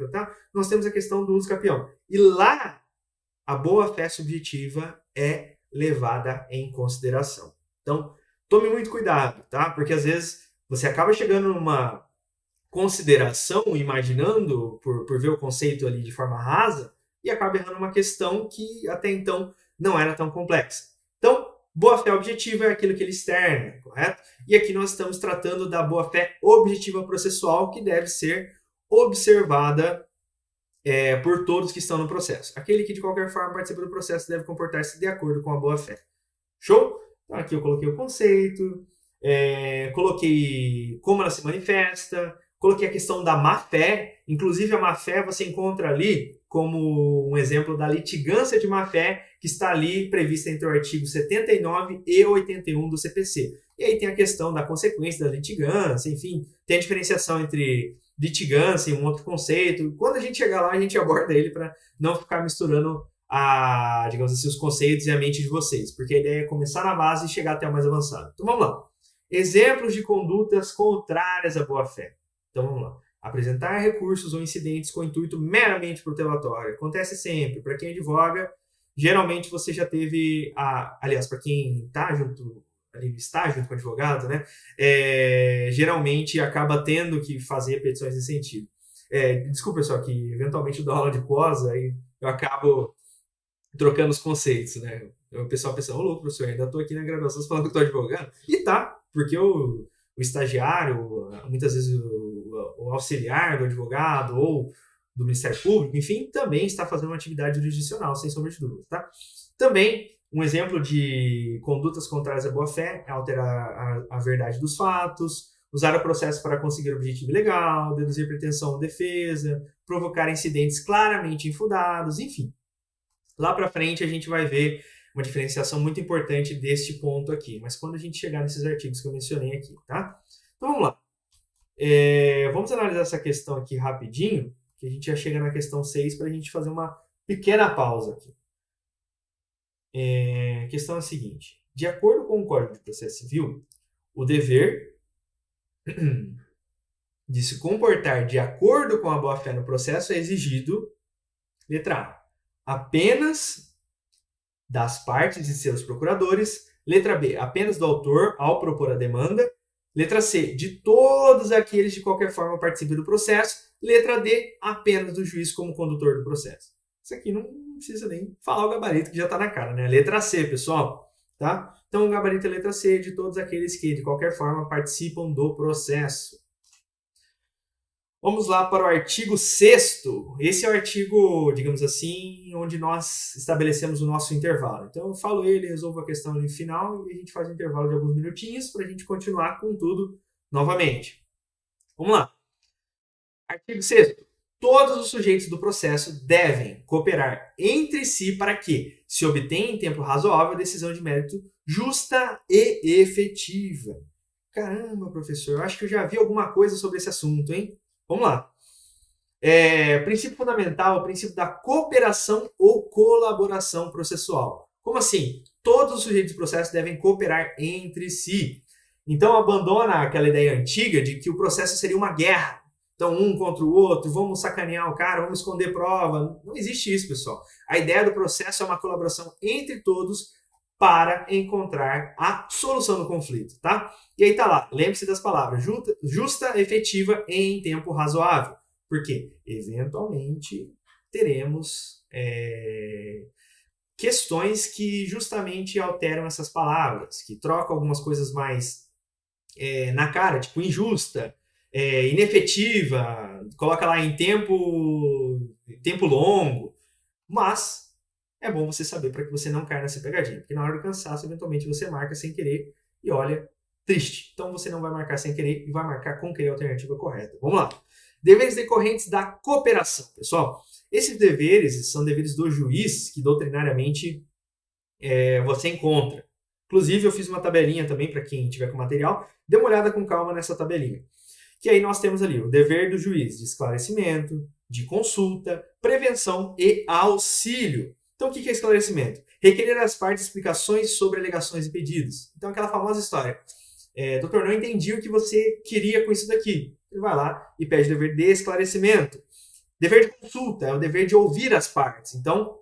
S1: nós temos a questão do uso capião. E lá, a boa-fé subjetiva é levada em consideração. Então, tome muito cuidado, tá? Porque às vezes você acaba chegando numa consideração, imaginando, por ver o conceito ali de forma rasa, e acaba errando uma questão que até então não era tão complexa. Então, boa-fé objetiva é aquilo que ele externa, correto? E aqui nós estamos tratando da boa-fé objetiva processual, que deve ser observada por todos que estão no processo. Aquele que de qualquer forma participa do processo deve comportar-se de acordo com a boa-fé. Show? Então aqui eu coloquei o conceito, coloquei como ela se manifesta, coloquei a questão da má-fé. Inclusive a má-fé você encontra ali como um exemplo da litigância de má-fé, que está ali prevista entre o artigo 79 e 81 do CPC. E aí tem a questão da consequência da litigância, enfim, tem a diferenciação entre litigância e um outro conceito. Quando a gente chegar lá, a gente aborda ele para não ficar misturando digamos assim, os conceitos e a mente de vocês, porque a ideia é começar na base e chegar até o mais avançado. Então vamos lá. Exemplos de condutas contrárias à boa-fé. Então vamos lá. Apresentar recursos ou incidentes com intuito meramente protelatório. Acontece sempre. Para quem advoga, geralmente você já teve aliás, para quem está junto com o advogado, né? Geralmente acaba tendo que fazer petições nesse sentido. Desculpa, pessoal, que eventualmente eu dou aula de pós, aí eu acabo trocando os conceitos, né? O pessoal pensa, ô louco, professor, ainda estou aqui na graduação falando que estou advogando. E tá, porque o estagiário, muitas vezes o auxiliar do advogado ou do Ministério Público, enfim, também está fazendo uma atividade jurisdicional, sem sombra de dúvida, tá? Também, um exemplo de condutas contrárias à boa-fé é alterar a verdade dos fatos, usar o processo para conseguir objetivo legal, deduzir pretensão ou defesa, provocar incidentes claramente infundados, enfim. Lá para frente a gente vai ver uma diferenciação muito importante deste ponto aqui, mas quando a gente chegar nesses artigos que eu mencionei aqui, tá? Então vamos lá. Vamos analisar essa questão aqui rapidinho, que a gente já chega na questão 6 para a gente fazer uma pequena pausa aqui. A questão é a seguinte: de acordo com o Código de Processo Civil, o dever de se comportar de acordo com a boa-fé no processo é exigido, letra A, apenas das partes e seus procuradores, letra B, apenas do autor ao propor a demanda, letra C, de todos aqueles de qualquer forma participem do processo, letra D, apenas do juiz como condutor do processo. Isso aqui não precisa nem falar o gabarito que já está na cara, né? Letra C, pessoal, tá? Então, o gabarito é letra C, de todos aqueles que, de qualquer forma, participam do processo. Vamos lá para o artigo 6º. Esse é o artigo, digamos assim, onde nós estabelecemos o nosso intervalo. Então, eu falo ele, resolvo a questão no final e a gente faz um intervalo de alguns minutinhos para a gente continuar com tudo novamente. Vamos lá. Artigo 6º. Todos os sujeitos do processo devem cooperar entre si para que se obtenha em tempo razoável a decisão de mérito justa e efetiva. Caramba, professor, eu acho que eu já vi alguma coisa sobre esse assunto, hein? Vamos lá. Princípio fundamental, o princípio da cooperação ou colaboração processual. Como assim? Todos os sujeitos do processo devem cooperar entre si. Então, abandona aquela ideia antiga de que o processo seria uma guerra. Então, um contra o outro, vamos sacanear o cara, vamos esconder prova. Não existe isso, pessoal. A ideia do processo é uma colaboração entre todos para encontrar a solução do conflito, tá? E aí tá lá, lembre-se das palavras, justa, efetiva e em tempo razoável. Porque, eventualmente, teremos questões que justamente alteram essas palavras, que trocam algumas coisas mais na cara, tipo injusta, inefetiva, coloca lá em tempo longo, mas é bom você saber para que você não caia nessa pegadinha, porque na hora do cansaço, eventualmente você marca sem querer e olha, triste. Então você não vai marcar sem querer e vai marcar com querer a alternativa correta. Vamos lá. Deveres decorrentes da cooperação. Pessoal, esses deveres são deveres do juiz que doutrinariamente você encontra. Inclusive, eu fiz uma tabelinha também para quem tiver com material. Dê uma olhada com calma nessa tabelinha. Que aí nós temos ali o dever do juiz de esclarecimento, de consulta, prevenção e auxílio. Então, o que é esclarecimento? Requerer às partes explicações sobre alegações e pedidos. Então, aquela famosa história. Doutor, não entendi o que você queria com isso daqui. Ele vai lá e pede o dever de esclarecimento. Dever de consulta é o dever de ouvir as partes. Então,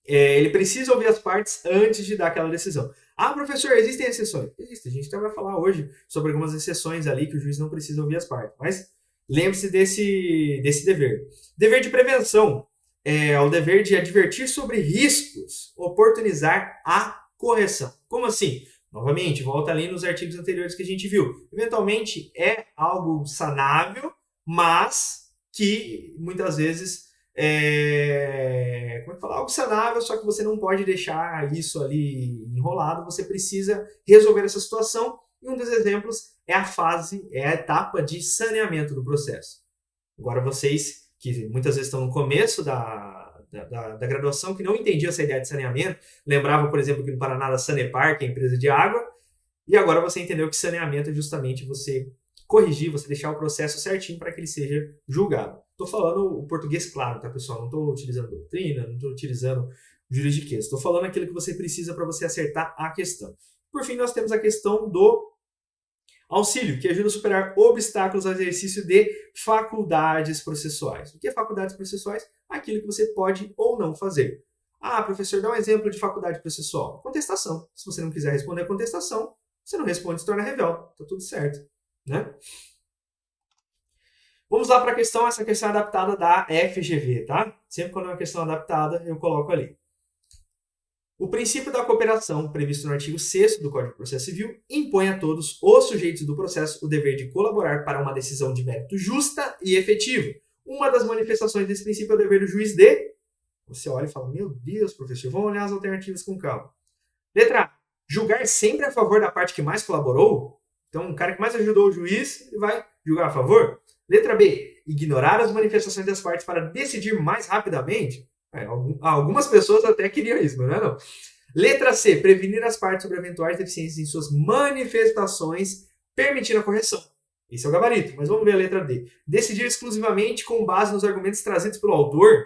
S1: ele precisa ouvir as partes antes de dar aquela decisão. Ah, professor, existem exceções? Existe. A gente até vai falar hoje sobre algumas exceções ali que o juiz não precisa ouvir as partes. Mas lembre-se desse dever. Dever de prevenção é o dever de advertir sobre riscos, oportunizar a correção. Como assim? Novamente, volta ali nos artigos anteriores que a gente viu. Eventualmente é algo sanável, mas que muitas vezes algo sanável, só que você não pode deixar isso ali enrolado, você precisa resolver essa situação, e um dos exemplos é a etapa de saneamento do processo. Agora vocês, que muitas vezes estão no começo da graduação, que não entendiam essa ideia de saneamento, lembrava, por exemplo, que no Paraná da Sanepar, que é a empresa de água, e agora você entendeu que saneamento é justamente você corrigir, você deixar o processo certinho para que ele seja julgado. Estou falando o português claro, tá, pessoal? Não estou utilizando doutrina, não estou utilizando juridiquês. Estou falando aquilo que você precisa para você acertar a questão. Por fim, nós temos a questão do auxílio, que ajuda a superar obstáculos ao exercício de faculdades processuais. O que é faculdades processuais? Aquilo que você pode ou não fazer. Ah, professor, dá um exemplo de faculdade processual. Contestação. Se você não quiser responder a contestação, você não responde, se torna revel. Está tudo certo, né? Vamos lá para a questão, essa questão é adaptada da FGV, tá? Sempre quando é uma questão adaptada, eu coloco ali. O princípio da cooperação, previsto no artigo 6º do Código de Processo Civil, impõe a todos os sujeitos do processo o dever de colaborar para uma decisão de mérito justa e efetiva. Uma das manifestações desse princípio é o dever do juiz de... Você olha e fala, meu Deus, professor, vamos olhar as alternativas com calma. Letra A. Julgar sempre a favor da parte que mais colaborou. Então, o cara que mais ajudou o juiz, ele vai julgar a favor. Letra B. Ignorar as manifestações das partes para decidir mais rapidamente. Algumas pessoas até queriam isso, mas não é não. Letra C. Prevenir as partes sobre eventuais deficiências em suas manifestações, permitindo a correção. Esse é o gabarito, mas vamos ver a letra D. Decidir exclusivamente com base nos argumentos trazidos pelo autor?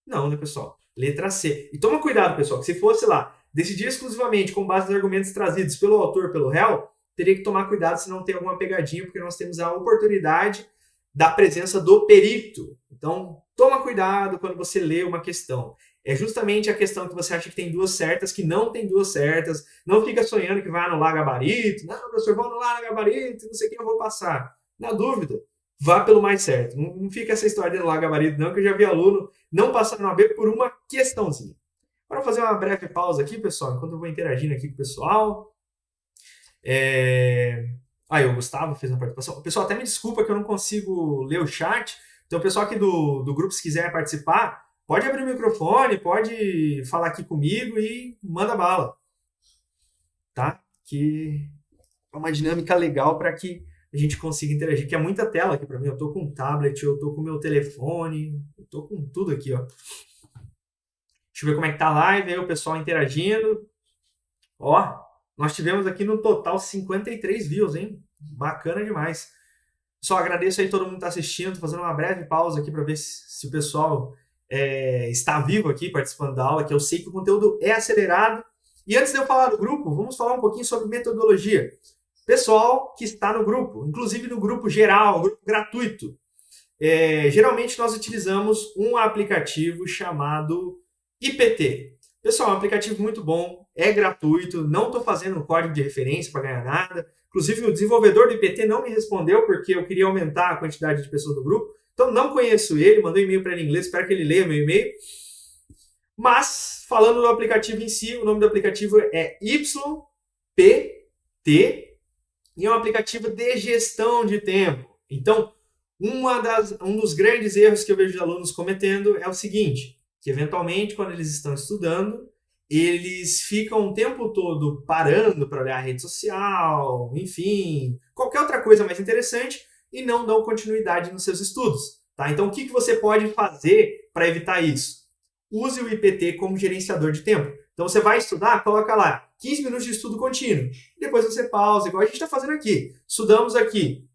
S1: Não, né, pessoal? Letra C. E toma cuidado, pessoal, que se fosse lá, decidir exclusivamente com base nos argumentos trazidos pelo autor, pelo réu, teria que tomar cuidado se não tem alguma pegadinha, porque nós temos a oportunidade da presença do perito. Então, toma cuidado quando você lê uma questão. É justamente a questão que você acha que tem duas certas, que não tem duas certas. Não fica sonhando que vai anular gabarito. Não, professor, vou anular gabarito, não sei o que eu vou passar. Na dúvida, vá pelo mais certo. Não fica essa história de anular gabarito, não, que eu já vi aluno não passar no AB por uma questãozinha. Para fazer uma breve pausa aqui, pessoal, enquanto eu vou interagindo aqui com o pessoal. Aí, o Gustavo fez uma participação. Pessoal, até me desculpa que eu não consigo ler o chat. Então, o pessoal aqui do grupo, se quiser participar, pode abrir o microfone, pode falar aqui comigo e manda bala. Tá? Que é uma dinâmica legal para que a gente consiga interagir. Que é muita tela aqui para mim. Eu tô com um tablet, eu tô com o meu telefone, eu tô com tudo aqui, ó. Deixa eu ver como é que tá a live aí, o pessoal interagindo. Ó, nós tivemos aqui no total 53 views, hein? Bacana demais. Só agradeço aí todo mundo que está assistindo. Tô fazendo uma breve pausa aqui para ver se o pessoal está vivo aqui participando da aula, que eu sei que o conteúdo é acelerado. E antes de eu falar do grupo, vamos falar um pouquinho sobre metodologia. Pessoal que está no grupo, inclusive no grupo geral, grupo gratuito. Geralmente nós utilizamos um aplicativo chamado IPT. Pessoal, é um aplicativo muito bom, é gratuito, não estou fazendo um código de referência para ganhar nada. Inclusive, o desenvolvedor do IPT não me respondeu porque eu queria aumentar a quantidade de pessoas do grupo. Então, não conheço ele, mandei um e-mail para ele em inglês, espero que ele leia meu e-mail. Mas, falando do aplicativo em si, o nome do aplicativo é YPT e é um aplicativo de gestão de tempo. Então, um dos grandes erros que eu vejo de alunos cometendo é o seguinte, que eventualmente, quando eles estão estudando, eles ficam o tempo todo parando para olhar a rede social, enfim, qualquer outra coisa mais interessante e não dão continuidade nos seus estudos. Tá? Então, o que você pode fazer para evitar isso? Use o IPT como gerenciador de tempo. Então, você vai estudar, coloca lá 15 minutos de estudo contínuo. Depois você pausa, igual a gente está fazendo aqui. Estudamos aqui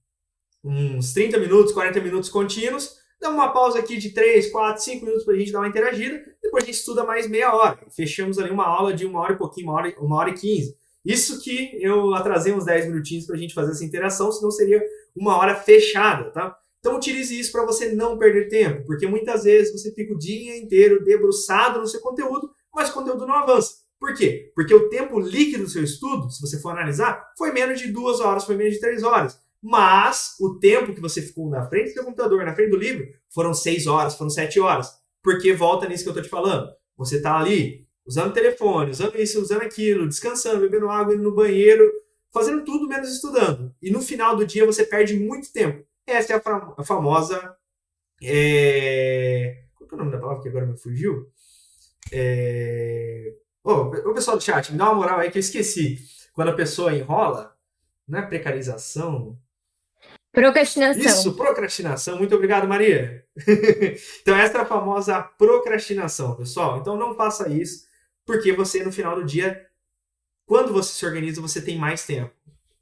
S1: uns 30 minutos, 40 minutos contínuos, dá uma pausa aqui de 3, 4, 5 minutos para a gente dar uma interagida, depois a gente estuda mais meia hora. Fechamos ali uma aula de 1 hora e pouquinho, 1 hora e 15. Isso que eu atrasei uns 10 minutinhos para a gente fazer essa interação, senão seria 1 hora fechada, tá? Então utilize isso para você não perder tempo, porque muitas vezes você fica o dia inteiro debruçado no seu conteúdo, mas o conteúdo não avança. Por quê? Porque o tempo líquido do seu estudo, se você for analisar, foi menos de 2 horas, foi menos de 3 horas. Mas o tempo que você ficou na frente do seu computador, na frente do livro, foram 6 horas, foram 7 horas. Porque volta nisso que eu estou te falando. Você está ali usando o telefone, usando isso, usando aquilo, descansando, bebendo água, indo no banheiro, fazendo tudo menos estudando. E no final do dia você perde muito tempo. Essa é a famosa... Qual que é o nome da palavra que agora me fugiu? O pessoal do chat, me dá uma moral aí que eu esqueci. Quando a pessoa enrola, não é precarização...
S2: Procrastinação.
S1: Isso, procrastinação. Muito obrigado, Maria. Então, essa é a famosa procrastinação, pessoal. Então, não faça isso, porque você, no final do dia, quando você se organiza, você tem mais tempo.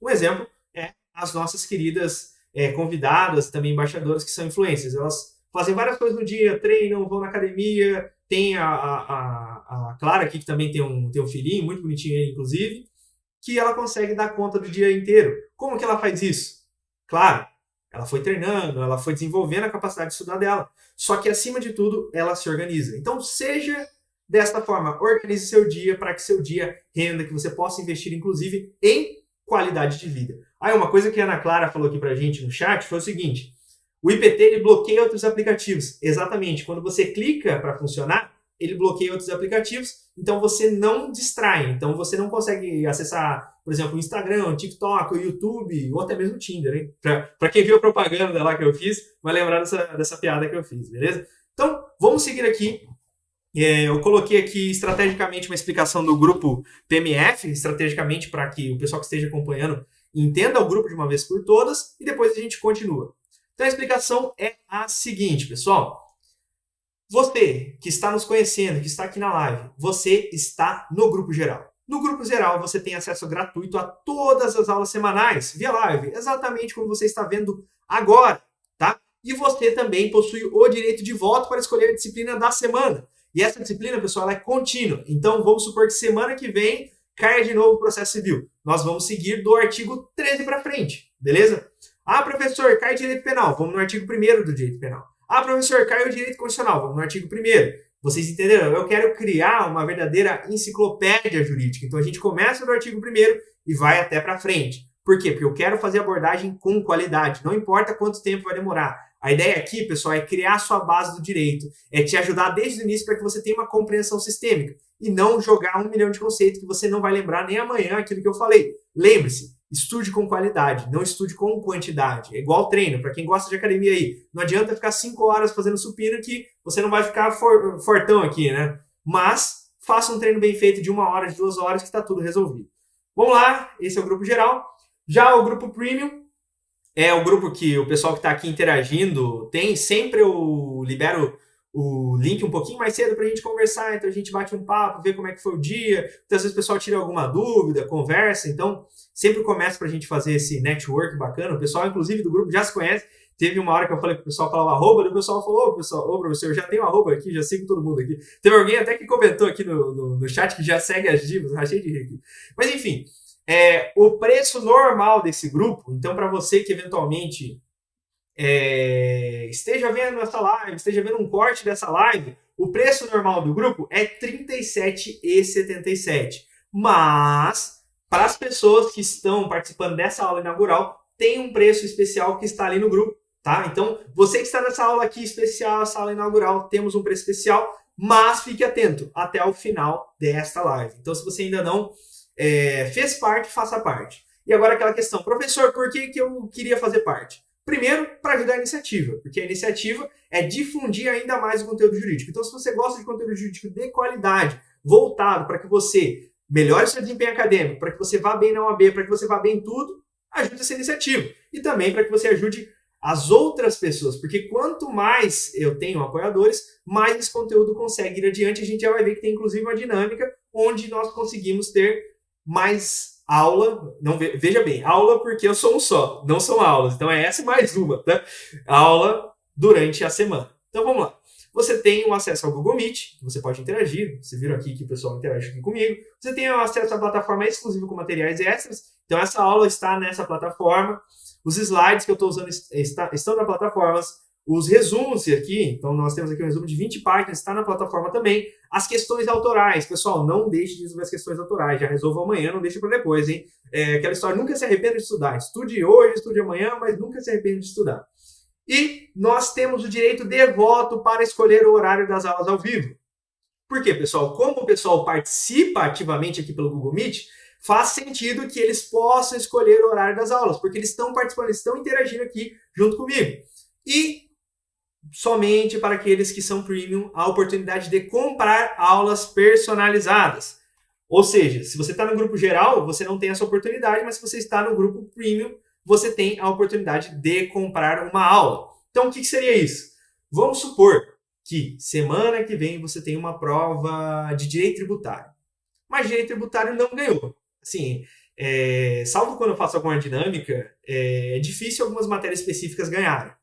S1: Um exemplo é as nossas queridas convidadas, também embaixadoras, que são influencers. Elas fazem várias coisas no dia, treinam, vão na academia. Tem a Clara aqui, que também tem um filhinho, muito bonitinho ele, inclusive, que ela consegue dar conta do dia inteiro. Como que ela faz isso? Claro, ela foi treinando, ela foi desenvolvendo a capacidade de estudar dela. Só que, acima de tudo, ela se organiza. Então, seja desta forma. Organize seu dia para que seu dia renda, que você possa investir, inclusive, em qualidade de vida. Aí, uma coisa que a Ana Clara falou aqui pra gente no chat foi o seguinte. O IPT, ele bloqueia outros aplicativos. Exatamente. Quando você clica para funcionar, ele bloqueia outros aplicativos, então você não distrai. Então você não consegue acessar, por exemplo, o Instagram, o TikTok, o YouTube, ou até mesmo o Tinder, hein? Para quem viu a propaganda lá que eu fiz, vai lembrar dessa piada que eu fiz, beleza? Então, vamos seguir aqui. Eu coloquei aqui estrategicamente uma explicação do grupo PMF, estrategicamente para que o pessoal que esteja acompanhando entenda o grupo de uma vez por todas, e depois a gente continua. Então a explicação é a seguinte, pessoal. Você que está nos conhecendo, que está aqui na live, você está no grupo geral. No grupo geral, você tem acesso gratuito a todas as aulas semanais, via live, exatamente como você está vendo agora, tá? E você também possui o direito de voto para escolher a disciplina da semana. E essa disciplina, pessoal, ela é contínua. Então, vamos supor que semana que vem caia de novo o processo civil. Nós vamos seguir do artigo 13 para frente, beleza? Ah, professor, cai direito penal. Vamos no artigo 1º do direito penal. Ah, professor, cai o direito constitucional. Vamos no artigo 1º. Vocês entenderam? Eu quero criar uma verdadeira enciclopédia jurídica. Então a gente começa no artigo 1º e vai até para frente. Por quê? Porque eu quero fazer abordagem com qualidade. Não importa quanto tempo vai demorar. A ideia aqui, pessoal, é criar a sua base do direito. É te ajudar desde o início para que você tenha uma compreensão sistêmica. E não jogar 1 milhão de conceitos que você não vai lembrar nem amanhã aquilo que eu falei. Lembre-se, estude com qualidade, não estude com quantidade. É igual treino, para quem gosta de academia aí. Não adianta ficar 5 horas fazendo supino que você não vai ficar fortão aqui, né? Mas faça um treino bem feito de 1 hora, de 2 horas, que está tudo resolvido. Vamos lá, esse é o grupo geral. Já o grupo premium é o grupo que o pessoal que está aqui interagindo tem. Sempre eu libero o link um pouquinho mais cedo para a gente conversar, então a gente bate um papo, vê como é que foi o dia, muitas vezes o pessoal tira alguma dúvida, conversa, então sempre começa para a gente fazer esse network bacana. O pessoal, inclusive, do grupo já se conhece. Teve uma hora que eu falei que o pessoal falava arroba, e o pessoal falou, ô professor, eu já tenho arroba aqui, já sigo todo mundo aqui. Teve alguém até que comentou aqui no chat que já segue as divas, achei de rir aqui. Mas enfim, o preço normal desse grupo, então para você que eventualmente esteja vendo essa live, esteja vendo um corte dessa live, o preço normal do grupo é R$ 37,77. Mas, para as pessoas que estão participando dessa aula inaugural, tem um preço especial que está ali no grupo, tá? Então, você que está nessa aula aqui especial, essa aula inaugural, temos um preço especial, mas fique atento até o final desta live. Então, se você ainda não fez parte, faça parte. E agora aquela questão, professor, por que eu queria fazer parte? Primeiro, para ajudar a iniciativa, porque a iniciativa é difundir ainda mais o conteúdo jurídico. Então, se você gosta de conteúdo jurídico de qualidade, voltado para que você melhore o seu desempenho acadêmico, para que você vá bem na OAB, para que você vá bem em tudo, ajude essa iniciativa. E também para que você ajude as outras pessoas, porque quanto mais eu tenho apoiadores, mais esse conteúdo consegue ir adiante. A gente já vai ver que tem, inclusive, uma dinâmica onde nós conseguimos ter mais aula, não, veja bem, aula porque eu sou um só, não são aulas, então é essa mais uma, tá? Aula durante a semana. Então vamos lá. Você tem um acesso ao Google Meet, que você pode interagir, vocês viram aqui que o pessoal interage aqui comigo. Você tem acesso à plataforma exclusiva com materiais extras, então essa aula está nessa plataforma. Os slides que eu estou usando estão na plataforma. Os resumos aqui, então nós temos aqui um resumo de 20 páginas, está na plataforma também. As questões autorais, pessoal, não deixe de resolver as questões autorais, já resolva amanhã, não deixe para depois, hein? Aquela história, nunca se arrependa de estudar. Estude hoje, estude amanhã, mas nunca se arrependa de estudar. E nós temos o direito de voto para escolher o horário das aulas ao vivo. Por quê, pessoal? Como o pessoal participa ativamente aqui pelo Google Meet, faz sentido que eles possam escolher o horário das aulas, porque eles estão participando, eles estão interagindo aqui junto comigo. E somente para aqueles que são premium, a oportunidade de comprar aulas personalizadas. Ou seja, se você está no grupo geral, você não tem essa oportunidade, mas se você está no grupo premium, você tem a oportunidade de comprar uma aula. Então, o que seria isso? Vamos supor que semana que vem você tem uma prova de direito tributário, mas direito tributário não ganhou. Assim, salvo quando eu faço alguma dinâmica, é difícil algumas matérias específicas ganharem.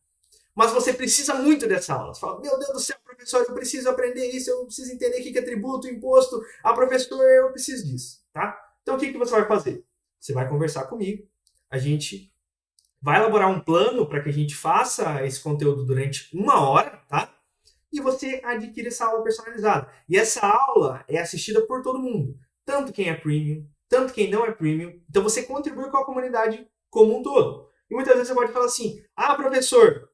S1: Mas você precisa muito dessa aula. Você fala, meu Deus do céu, professor, eu preciso aprender isso, eu preciso entender o que é tributo, imposto. Ah, professor, eu preciso disso, tá? Então, o que você vai fazer? Você vai conversar comigo, a gente vai elaborar um plano para que a gente faça esse conteúdo durante 1 hora, tá? E você adquire essa aula personalizada. E essa aula é assistida por todo mundo. Tanto quem é premium, tanto quem não é premium. Então, você contribui com a comunidade como um todo. E muitas vezes você pode falar assim, ah, professor,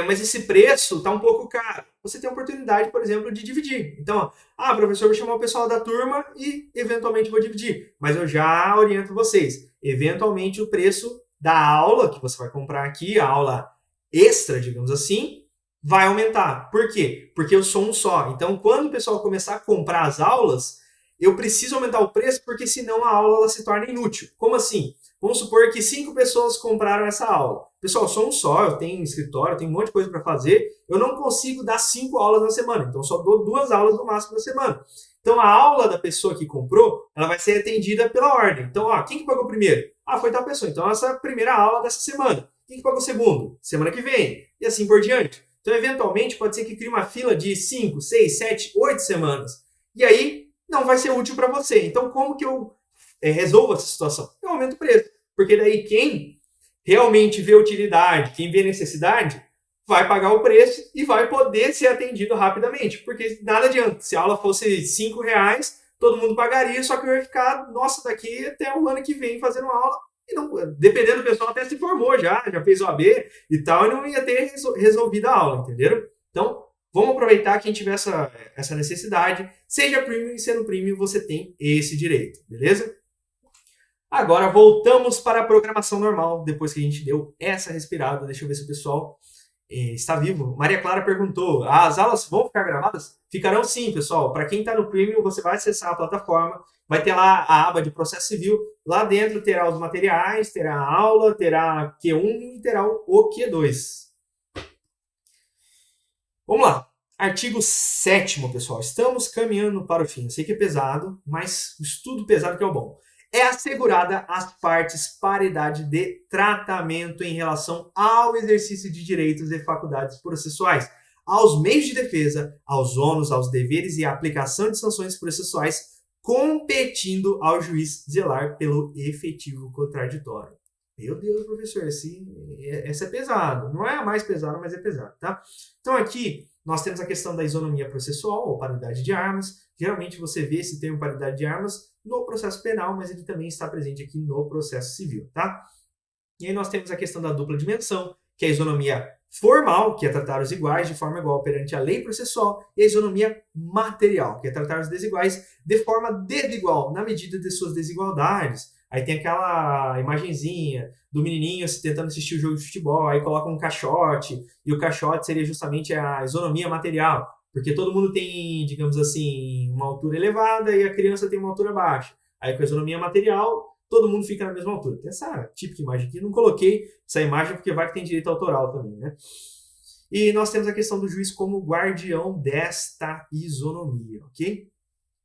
S1: mas esse preço está um pouco caro. Você tem a oportunidade, por exemplo, de dividir. Então, professor, vou chamar o pessoal da turma e eventualmente vou dividir. Mas eu já oriento vocês. Eventualmente o preço da aula que você vai comprar aqui, a aula extra, digamos assim, vai aumentar. Por quê? Porque eu sou um só. Então, quando o pessoal começar a comprar as aulas, eu preciso aumentar o preço porque senão a aula ela se torna inútil. Como assim? Vamos supor que 5 pessoas compraram essa aula. Pessoal, eu sou um só, eu tenho escritório, eu tenho um monte de coisa para fazer. Eu não consigo dar 5 aulas na semana, então só dou 2 aulas no máximo na semana. Então a aula da pessoa que comprou, ela vai ser atendida pela ordem. Então, quem que pagou primeiro? Foi tal pessoa. Então essa é a primeira aula dessa semana. Quem que pagou segundo? Semana que vem. E assim por diante. Então, eventualmente, pode ser que crie uma fila de 5, 6, 7, 8 semanas. E aí, não vai ser útil para você. Então, como que eu resolvo essa situação? Eu aumento o preço. Porque daí quem realmente vê utilidade, quem vê necessidade, vai pagar o preço e vai poder ser atendido rapidamente. Porque nada adianta. Se a aula fosse R$5, todo mundo pagaria, só que eu ia ficar, nossa, daqui até o ano que vem fazendo aula. E não, dependendo do pessoal, até se formou já fez o AB e tal, e não ia ter resolvido a aula, entenderam? Então, vamos aproveitar quem tiver essa necessidade. Seja premium e sendo premium, você tem esse direito, beleza? Agora voltamos para a programação normal, depois que a gente deu essa respirada. Deixa eu ver se o pessoal está vivo. Maria Clara perguntou, as aulas vão ficar gravadas? Ficarão sim, pessoal. Para quem está no Premium, você vai acessar a plataforma, vai ter lá a aba de processo civil. Lá dentro terá os materiais, terá a aula, terá Q1 e terá o Q2. Vamos lá. Artigo 7º, pessoal. Estamos caminhando para o fim. Eu sei que é pesado, mas o estudo pesado que é o bom. É assegurada às partes paridade de tratamento em relação ao exercício de direitos e faculdades processuais, aos meios de defesa, aos ônus, aos deveres e à aplicação de sanções processuais, competindo ao juiz zelar pelo efetivo contraditório. Meu Deus, professor, essa é pesado. Não é a mais pesada, mas é pesado, tá? Então aqui nós temos a questão da isonomia processual, ou paridade de armas. Geralmente você vê esse termo paridade de armas no processo penal, mas ele também está presente aqui no processo civil, tá? E aí nós temos a questão da dupla dimensão, que é a isonomia formal, que é tratar os iguais de forma igual perante a lei processual, e a isonomia material, que é tratar os desiguais de forma desigual, na medida de suas desigualdades. Aí tem aquela imagenzinha do menininho tentando assistir o jogo de futebol, aí coloca um caixote, e o caixote seria justamente a isonomia material, porque todo mundo tem, digamos assim, uma altura elevada e a criança tem uma altura baixa. Aí com a isonomia material, todo mundo fica na mesma altura. Tem essa típica imagem aqui. Não coloquei essa imagem porque vai que tem direito autoral também, né? E nós temos a questão do juiz como guardião desta isonomia, ok?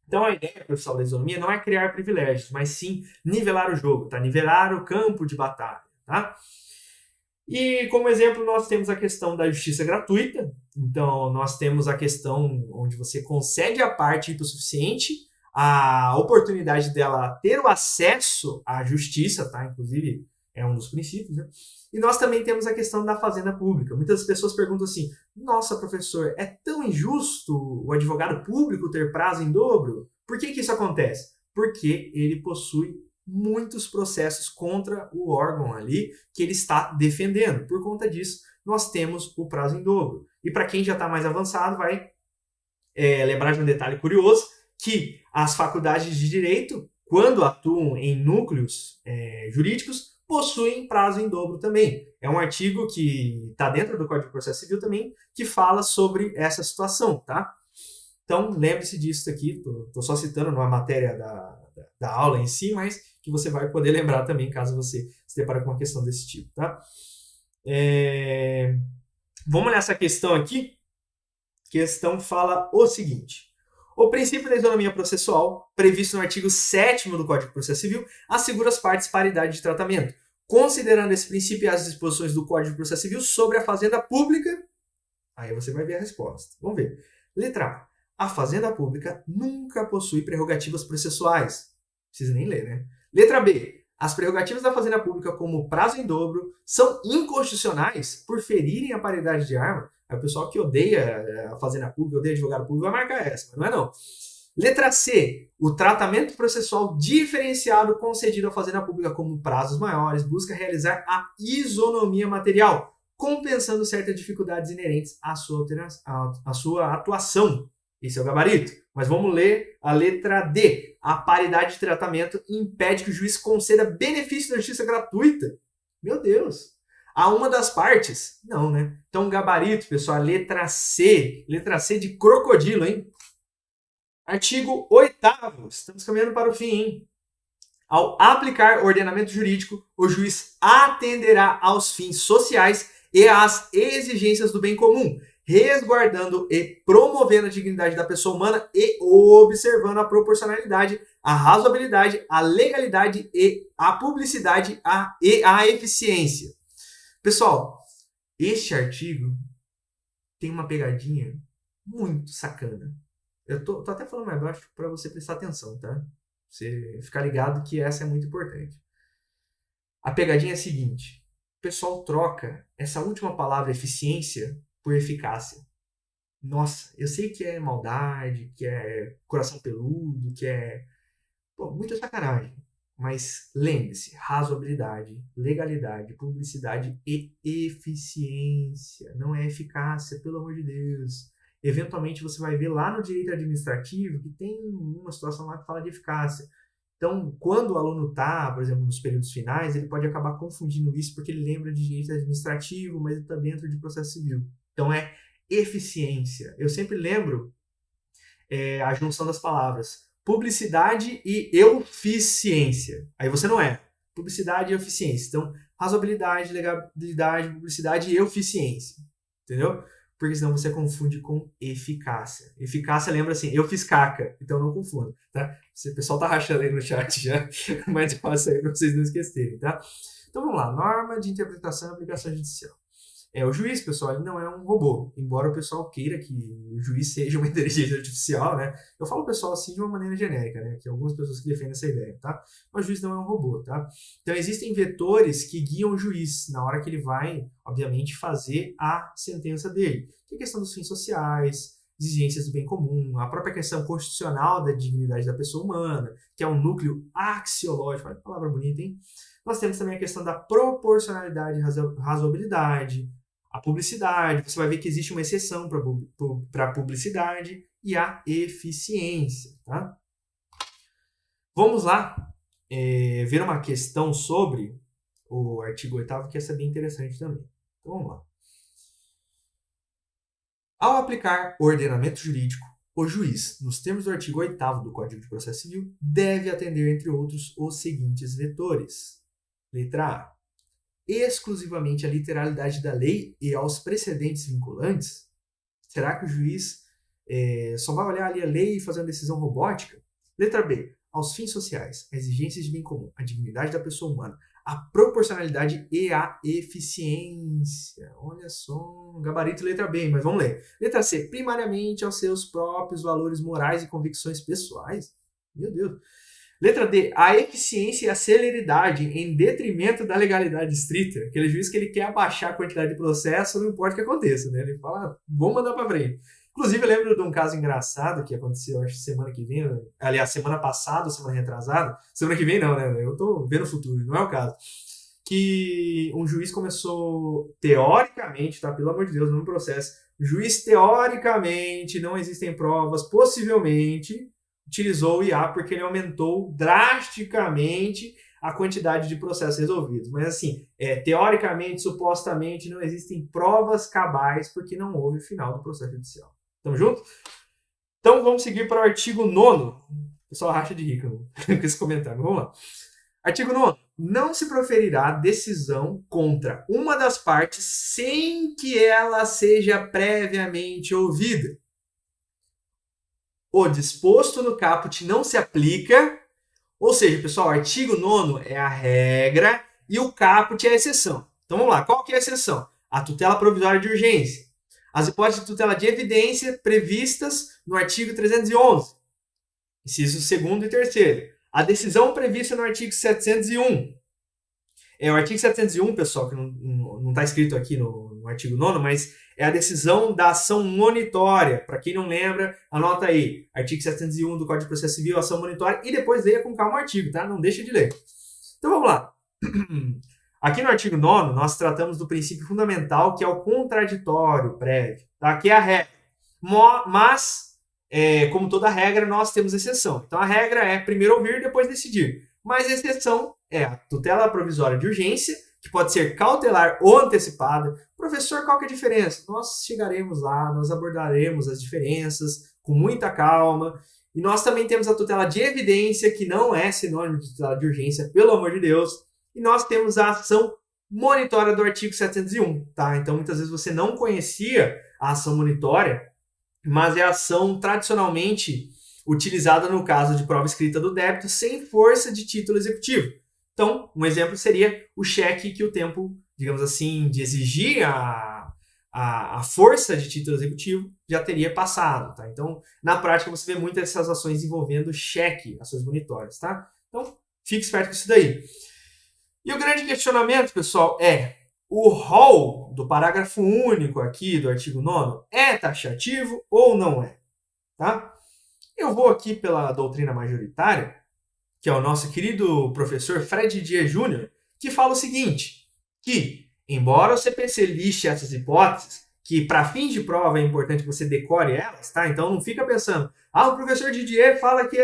S1: Então a ideia, pessoal, da isonomia não é criar privilégios, mas sim nivelar o jogo, tá? Nivelar o campo de batalha, tá? E como exemplo nós temos a questão da justiça gratuita. Então nós temos a questão onde você concede à parte hipossuficiente a oportunidade dela ter o acesso à justiça, tá? Inclusive é um dos princípios, né? E nós também temos a questão da fazenda pública. Muitas pessoas perguntam assim, nossa, professor, é tão injusto o advogado público ter prazo em dobro? Por que isso acontece? Porque ele possui muitos processos contra o órgão ali que ele está defendendo. Por conta disso, nós temos o prazo em dobro. E para quem já está mais avançado, vai lembrar de um detalhe curioso, que as faculdades de direito, quando atuam em núcleos jurídicos, possuem prazo em dobro também. É um artigo que está dentro do Código de Processo Civil também, que fala sobre essa situação, tá? Então, lembre-se disso aqui, estou só citando numa matéria da aula em si, mas que você vai poder lembrar também, caso você se depare com uma questão desse tipo, tá? Vamos nessa questão aqui. A questão fala o seguinte. O princípio da isonomia processual, previsto no artigo 7º do Código de Processo Civil, assegura às partes paridade de tratamento. Considerando esse princípio e as disposições do Código de Processo Civil sobre a fazenda pública, aí você vai ver a resposta. Vamos ver. Letra A. A fazenda pública nunca possui prerrogativas processuais. Não precisa nem ler, né? Letra B. As prerrogativas da fazenda pública, como prazo em dobro, são inconstitucionais por ferirem a paridade de arma. Aí o pessoal que odeia a fazenda pública, odeia advogado público, vai marcar essa, mas não é não. Letra C. O tratamento processual diferenciado concedido à fazenda pública como prazos maiores busca realizar a isonomia material, compensando certas dificuldades inerentes à sua atuação. Esse é o gabarito. Mas vamos ler a letra D. A paridade de tratamento impede que o juiz conceda benefício da justiça gratuita. Meu Deus. A uma das partes? Não, né? Então, gabarito, pessoal, letra C. Letra C de crocodilo, hein? Artigo 8º. Estamos caminhando para o fim, hein? Ao aplicar ordenamento jurídico, o juiz atenderá aos fins sociais e às exigências do bem comum, resguardando e promovendo a dignidade da pessoa humana e observando a proporcionalidade, a razoabilidade, a legalidade e a publicidade e a eficiência. Pessoal, este artigo tem uma pegadinha muito sacana. Eu tô até falando mais baixo para você prestar atenção, tá? Você ficar ligado que essa é muito importante. A pegadinha é a seguinte: o pessoal troca essa última palavra, eficiência, por eficácia. Nossa, eu sei que é maldade, que é coração peludo, que é muita sacanagem. Mas lembre-se, razoabilidade, legalidade, publicidade e eficiência. Não é eficácia, pelo amor de Deus. Eventualmente você vai ver lá no direito administrativo que tem uma situação lá que fala de eficácia. Então, quando o aluno está, por exemplo, nos períodos finais, ele pode acabar confundindo isso porque ele lembra de direito administrativo, mas ele está dentro de processo civil. Então, é eficiência. Eu sempre lembro a junção das palavras publicidade e eficiência. Aí você não é. Publicidade e eficiência. Então, razoabilidade, legalidade, publicidade e eficiência. Entendeu? Porque senão você confunde com eficácia. Eficácia lembra assim, eu fiz caca. Então não confunda, tá? O pessoal tá rachando aí no chat já, mas eu passo aí pra vocês não esquecerem, tá? Então vamos lá. Norma de interpretação e aplicação judicial. O juiz, pessoal, ele não é um robô. Embora o pessoal queira que o juiz seja uma inteligência artificial, né? Eu falo pessoal assim de uma maneira genérica, né? Que algumas pessoas que defendem essa ideia, tá? Mas o juiz não é um robô, tá? Então existem vetores que guiam o juiz na hora que ele vai, obviamente, fazer a sentença dele. Que é a questão dos fins sociais, exigências do bem comum, a própria questão constitucional da dignidade da pessoa humana, que é um núcleo axiológico. Olha que palavra bonita, hein? Nós temos também a questão da proporcionalidade e razoabilidade, a publicidade, você vai ver que existe uma exceção para a publicidade e a eficiência, tá? Vamos lá ver uma questão sobre o artigo 8º, que essa é bem interessante também. Então vamos lá. Ao aplicar o ordenamento jurídico, o juiz, nos termos do artigo 8º do Código de Processo Civil, deve atender, entre outros, os seguintes vetores. Letra A. Exclusivamente à literalidade da lei e aos precedentes vinculantes? Será que o juiz só vai olhar ali a lei e fazer uma decisão robótica? Letra B. Aos fins sociais, a exigências de bem comum, a dignidade da pessoa humana, a proporcionalidade e a eficiência. Olha só, gabarito letra B, mas vamos ler. Letra C. Primariamente aos seus próprios valores morais e convicções pessoais? Meu Deus. Letra D, a eficiência e a celeridade em detrimento da legalidade estrita. Aquele juiz que ele quer abaixar a quantidade de processo, não importa o que aconteça, né? Ele fala, vamos mandar para frente. Inclusive, eu lembro de um caso engraçado que aconteceu, acho, semana que vem, aliás, semana passada, semana retrasada. Semana que vem não, né? Eu tô vendo o futuro, não é o caso. Que um juiz começou, teoricamente, tá? Pelo amor de Deus, não me processo. O juiz, teoricamente, não existem provas, possivelmente utilizou o IA porque ele aumentou drasticamente a quantidade de processos resolvidos. Mas assim, teoricamente, supostamente, não existem provas cabais porque não houve o final do processo judicial. Tamo junto? Então vamos seguir para o artigo 9º. O pessoal racha de rico com esse comentário. Vamos lá. Artigo 9º. Não se proferirá decisão contra uma das partes sem que ela seja previamente ouvida. O disposto no caput não se aplica, ou seja, pessoal, o artigo 9º é a regra e o caput é a exceção. Então vamos lá, qual que é a exceção? A tutela provisória de urgência. As hipóteses de tutela de evidência previstas no artigo 311, incisos 2º e 3º. A decisão prevista no artigo 701. O artigo 701, pessoal, que não está escrito aqui no artigo 9º, mas é a decisão da ação monitória. Para quem não lembra, anota aí. Artigo 701 do Código de Processo Civil, ação monitória, e depois leia com calma o artigo, tá? Não deixa de ler. Então vamos lá. Aqui no artigo 9º, nós tratamos do princípio fundamental, que é o contraditório prévio, tá? Que é a regra. Mas, como toda regra, nós temos exceção. Então a regra é primeiro ouvir e depois decidir. Mas a exceção é a tutela provisória de urgência, que pode ser cautelar ou antecipada. Professor, qual que é a diferença? Nós chegaremos lá, nós abordaremos as diferenças com muita calma. E nós também temos a tutela de evidência, que não é sinônimo de tutela de urgência, pelo amor de Deus. E nós temos a ação monitória do artigo 701, tá? Então, muitas vezes você não conhecia a ação monitória, mas é a ação tradicionalmente utilizada no caso de prova escrita do débito sem força de título executivo. Então, um exemplo seria o cheque que o tempo, digamos assim, de exigir a força de título executivo já teria passado, tá? Então, na prática, você vê muitas dessas ações envolvendo cheque, ações bonitórias, tá? Então, fique esperto com isso daí. E o grande questionamento, pessoal, é o rol do parágrafo único aqui do artigo 9º é taxativo ou não é, tá? Eu vou aqui pela doutrina majoritária, que é o nosso querido professor Fred Dias Júnior, que fala o seguinte, que, embora o CPC liste essas hipóteses, que para fins de prova é importante que você decore elas, tá? Então não fica pensando, o professor Didier fala que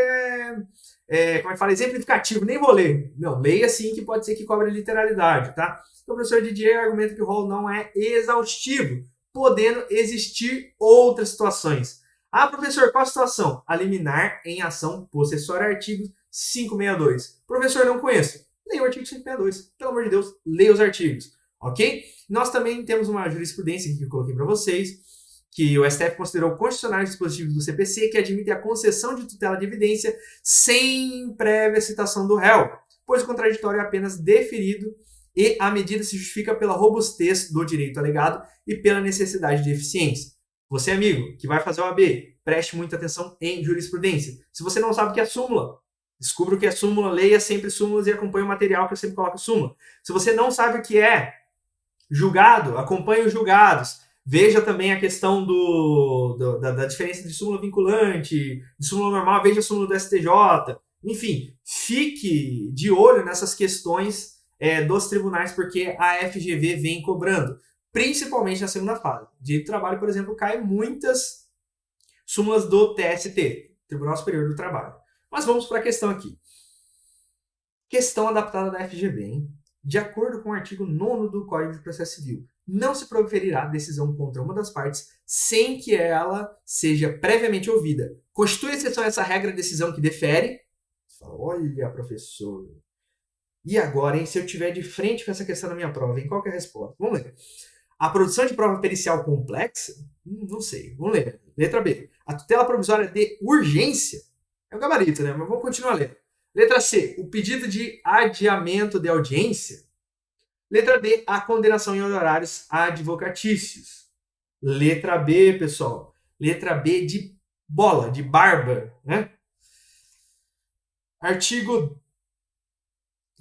S1: como é que fala, exemplificativo, nem vou ler. Não, leia sim que pode ser que cobre literalidade, tá? Então o professor Didier argumenta que o rol não é exaustivo, podendo existir outras situações. Professor, qual a situação? A liminar em ação possessória, artigo 562. Professor, não conheço. Leia o artigo 562. Pelo amor de Deus, leia os artigos. Ok? Nós também temos uma jurisprudência aqui que eu coloquei para vocês, que o STF considerou constitucionais dispositivos do CPC que admitem a concessão de tutela de evidência sem prévia citação do réu, pois o contraditório é apenas deferido e a medida se justifica pela robustez do direito alegado e pela necessidade de eficiência. Você, amigo, que vai fazer o AB, preste muita atenção em jurisprudência. Se você não sabe o que é súmula, descubra o que é súmula, leia sempre súmulas e acompanhe o material que eu sempre coloco súmula. Se você não sabe o que é julgado, acompanhe os julgados. Veja também a questão da diferença de súmula vinculante, de súmula normal, veja a súmula do STJ. Enfim, fique de olho nessas questões dos tribunais, porque a FGV vem cobrando, principalmente na segunda fase. Direito do trabalho, por exemplo, cai muitas súmulas do TST, Tribunal Superior do Trabalho. Mas vamos para a questão aqui. Questão adaptada da FGV, hein? De acordo com o artigo 9º do Código de Processo Civil, não se proferirá decisão contra uma das partes sem que ela seja previamente ouvida. Constitui exceção a essa regra a decisão que defere. Você fala, olha, professor. E agora, hein? Se eu tiver de frente com essa questão na minha prova, hein? Qual que é a resposta? Vamos ler. A produção de prova pericial complexa? Não sei. Vamos ler. Letra B. A tutela provisória de urgência? É o gabarito, né? Mas vamos continuar lendo. Letra C. O pedido de adiamento de audiência? Letra D. A condenação em honorários advocatícios. Letra B, pessoal. Letra B de bola, de barba, né? Artigo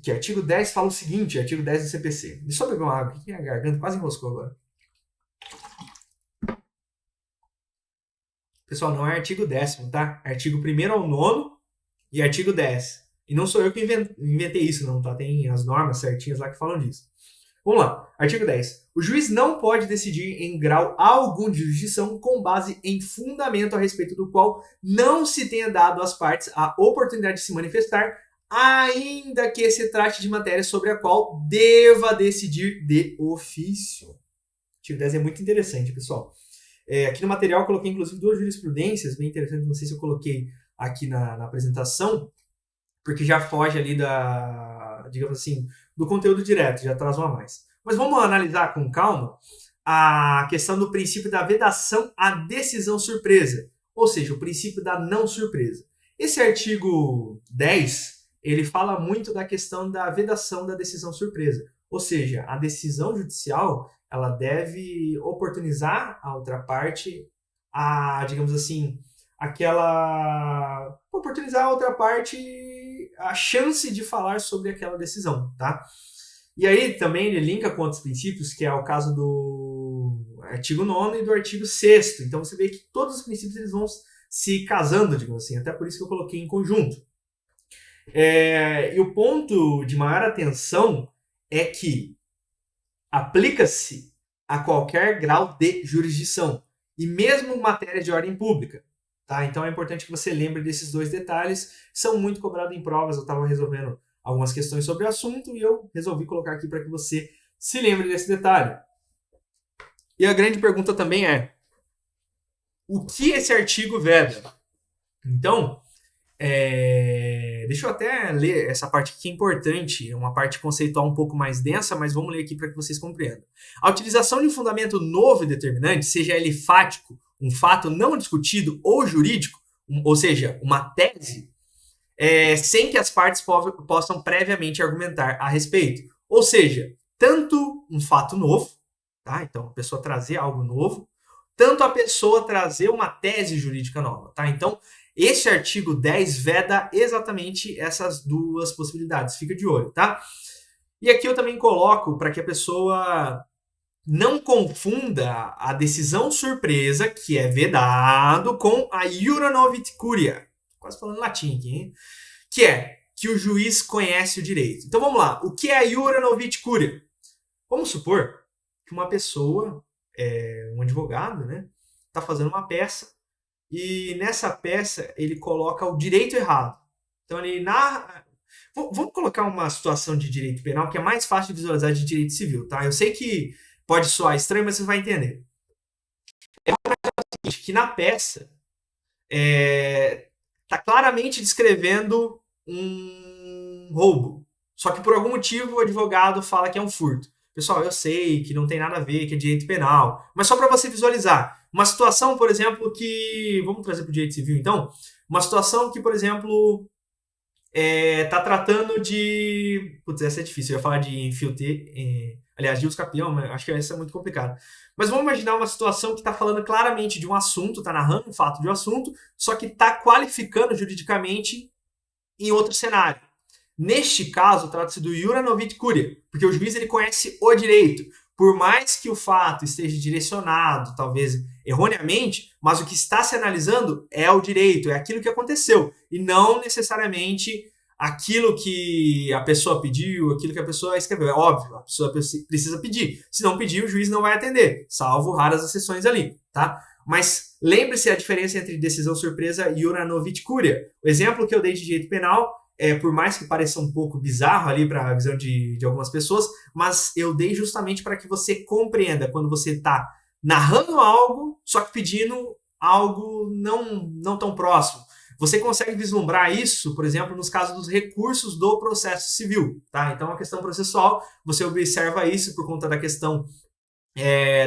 S1: 10 fala o seguinte, artigo 10 do CPC. Deixa eu beber uma água aqui, a garganta quase enroscou agora. Pessoal, não é artigo 10º, tá? Artigo 1º ao 9º e artigo 10. E não sou eu que inventei isso, não, tá? Tem as normas certinhas lá que falam disso. Vamos lá. Artigo 10. O juiz não pode decidir em grau algum de jurisdição com base em fundamento a respeito do qual não se tenha dado às partes a oportunidade de se manifestar, ainda que se trate de matéria sobre a qual deva decidir de ofício. O artigo 10 é muito interessante, pessoal. Aqui no material eu coloquei, inclusive, 2 jurisprudências, bem interessantes, não sei se eu coloquei aqui na apresentação, porque já foge ali digamos assim, do conteúdo direto, já traz uma a mais. Mas vamos analisar com calma a questão do princípio da vedação à decisão surpresa, ou seja, o princípio da não surpresa. Esse artigo 10, ele fala muito da questão da vedação da decisão surpresa, ou seja, a decisão judicial, ela deve oportunizar a outra parte digamos assim, oportunizar a outra parte a chance de falar sobre aquela decisão, tá? E aí também ele linka com outros princípios, que é o caso do artigo 9º e do artigo 6º. Então você vê que todos os princípios eles vão se casando, digamos assim, até por isso que eu coloquei em conjunto. E o ponto de maior atenção é que aplica-se a qualquer grau de jurisdição, e mesmo matérias de ordem pública. Tá? Então é importante que você lembre desses 2 detalhes, são muito cobrados em provas, eu estava resolvendo algumas questões sobre o assunto e eu resolvi colocar aqui para que você se lembre desse detalhe. E a grande pergunta também é, o que esse artigo veda? Então, deixa eu até ler essa parte aqui que é importante, é uma parte conceitual um pouco mais densa, mas vamos ler aqui para que vocês compreendam. A utilização de um fundamento novo e determinante, seja ele fático, um fato não discutido ou jurídico, ou seja, uma tese, sem que as partes possam previamente argumentar a respeito. Ou seja, tanto um fato novo tá? Então, a pessoa trazer algo novo, tanto a pessoa trazer uma tese jurídica nova, tá? Então, esse artigo 10 veda exatamente essas duas possibilidades, fica de olho, tá? E aqui eu também coloco para que a pessoa não confunda a decisão surpresa, que é vedado, com a iura novit curia. Quase falando latim aqui, hein? Que é que o juiz conhece o direito. Então vamos lá. O que é a iura novit curia? Vamos supor que uma pessoa, um advogado, né, está fazendo uma peça e nessa peça ele coloca o direito errado. Então ele narra. Vamos colocar uma situação de direito penal que é mais fácil de visualizar de direito civil, tá? Eu sei que pode soar estranho, mas você vai entender. É o seguinte, que na peça está claramente descrevendo um roubo. Só que por algum motivo o advogado fala que é um furto. Pessoal, eu sei que não tem nada a ver, que é direito penal, mas só para você visualizar. Uma situação, por exemplo, que... Vamos trazer para o direito civil, então? Uma situação que, por exemplo, tá tratando de... Putz, essa é difícil. Eu ia falar de infiltre... Aliás, de usucapião, mas acho que essa é muito complicado. Mas vamos imaginar uma situação que está falando claramente de um assunto, está narrando um fato de um assunto, só que está qualificando juridicamente em outro cenário. Neste caso, trata-se do iura novit curia, porque o juiz ele conhece o direito. Por mais que o fato esteja direcionado, talvez erroneamente, mas o que está se analisando é o direito, é aquilo que aconteceu, e não necessariamente aquilo que a pessoa pediu, aquilo que a pessoa escreveu. É óbvio, a pessoa precisa pedir. Se não pedir, o juiz não vai atender, salvo raras exceções ali, tá? Mas lembre-se a diferença entre decisão surpresa e iura novit curia. O exemplo que eu dei de direito penal, por mais que pareça um pouco bizarro ali para a visão de algumas pessoas, mas eu dei justamente para que você compreenda quando você está narrando algo, só que pedindo algo não tão próximo. Você consegue vislumbrar isso, por exemplo, nos casos dos recursos do processo civil, tá? Então, a questão processual, você observa isso por conta da questão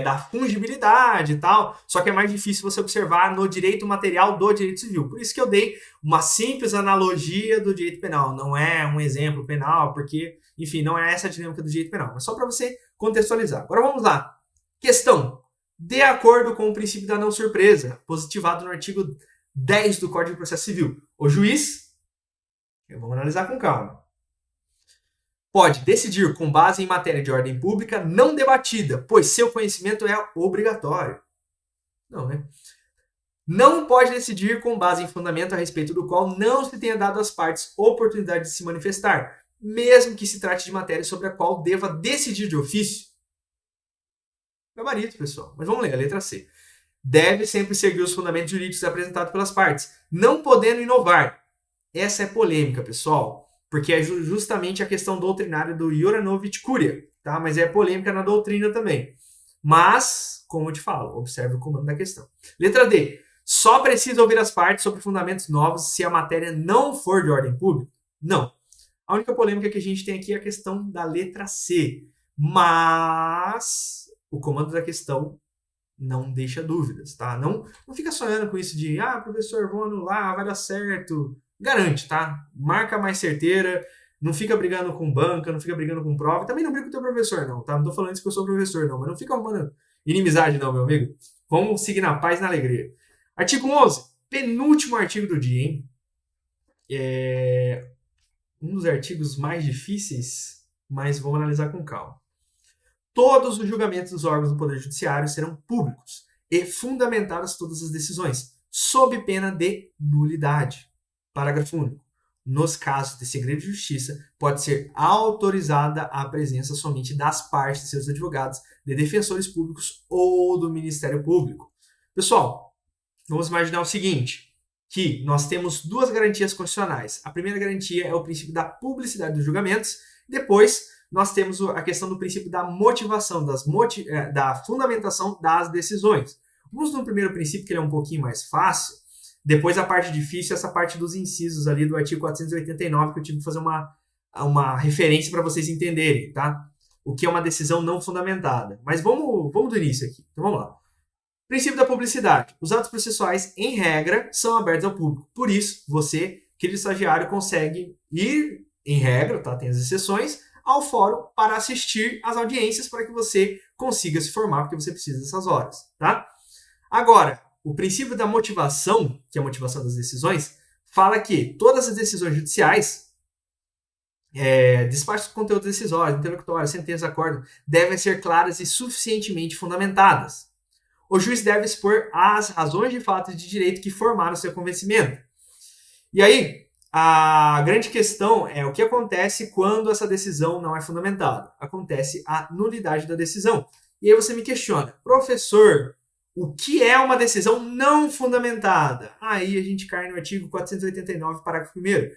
S1: da fungibilidade e tal, só que é mais difícil você observar no direito material do direito civil. Por isso que eu dei uma simples analogia do direito penal, não é um exemplo penal, porque, enfim, não é essa a dinâmica do direito penal, mas só para você contextualizar. Agora vamos lá. Questão. De acordo com o princípio da não surpresa, positivado no artigo 10 do Código de Processo Civil, o juiz, vamos analisar com calma, pode decidir com base em matéria de ordem pública não debatida, pois seu conhecimento é obrigatório. Não, né? Não pode decidir com base em fundamento a respeito do qual não se tenha dado às partes oportunidade de se manifestar, mesmo que se trate de matéria sobre a qual deva decidir de ofício. Gabarito, pessoal. Mas vamos ler a letra C. Deve sempre seguir os fundamentos jurídicos apresentados pelas partes, não podendo inovar. Essa é polêmica, pessoal, porque é justamente a questão doutrinária do iura novit curia, tá? Mas é polêmica na doutrina também. Mas, como eu te falo, observe o comando da questão. Letra D. Só precisa ouvir as partes sobre fundamentos novos se a matéria não for de ordem pública? Não. A única polêmica que a gente tem aqui é a questão da letra C. Mas o comando da questão não deixa dúvidas, tá? Não fica sonhando com isso de, professor, vou anular, vai dar certo. Garante, tá? Marca mais certeira, não fica brigando com banca, não fica brigando com prova, também não briga com o teu professor, não, tá? Não tô falando isso que eu sou professor, não, mas não fica arrumando inimizade, não, meu amigo. Vamos seguir na paz e na alegria. Artigo 11, penúltimo artigo do dia, hein? Um dos artigos mais difíceis, mas vamos analisar com calma. Todos os julgamentos dos órgãos do Poder Judiciário serão públicos e fundamentadas todas as decisões, sob pena de nulidade. Parágrafo único. Nos casos de segredo de justiça, pode ser autorizada a presença somente das partes de seus advogados, de defensores públicos ou do Ministério Público. Pessoal, vamos imaginar o seguinte, que nós temos duas garantias constitucionais. A primeira garantia é o princípio da publicidade dos julgamentos, depois nós temos a questão do princípio da motivação, da fundamentação das decisões. Vamos no primeiro princípio, que ele é um pouquinho mais fácil. Depois a parte difícil, essa parte dos incisos ali do artigo 489, que eu tive que fazer uma referência para vocês entenderem, tá? O que é uma decisão não fundamentada. Mas vamos do início aqui. Então vamos lá. Princípio da publicidade. Os atos processuais, em regra, são abertos ao público. Por isso, você, querido estagiário, consegue ir, em regra, tá? Tem as exceções, ao fórum para assistir às audiências para que você consiga se formar, porque você precisa dessas horas, tá? Agora, o princípio da motivação, que é a motivação das decisões, fala que todas as decisões judiciais, despacho de conteúdo decisório, intelectuário, sentença, acordo, devem ser claras e suficientemente fundamentadas. O juiz deve expor as razões de fato e de direito que formaram seu convencimento. E aí, a grande questão é o que acontece quando essa decisão não é fundamentada. Acontece a nulidade da decisão. E aí você me questiona, professor, o que é uma decisão não fundamentada? Aí a gente cai no artigo 489, parágrafo 1º.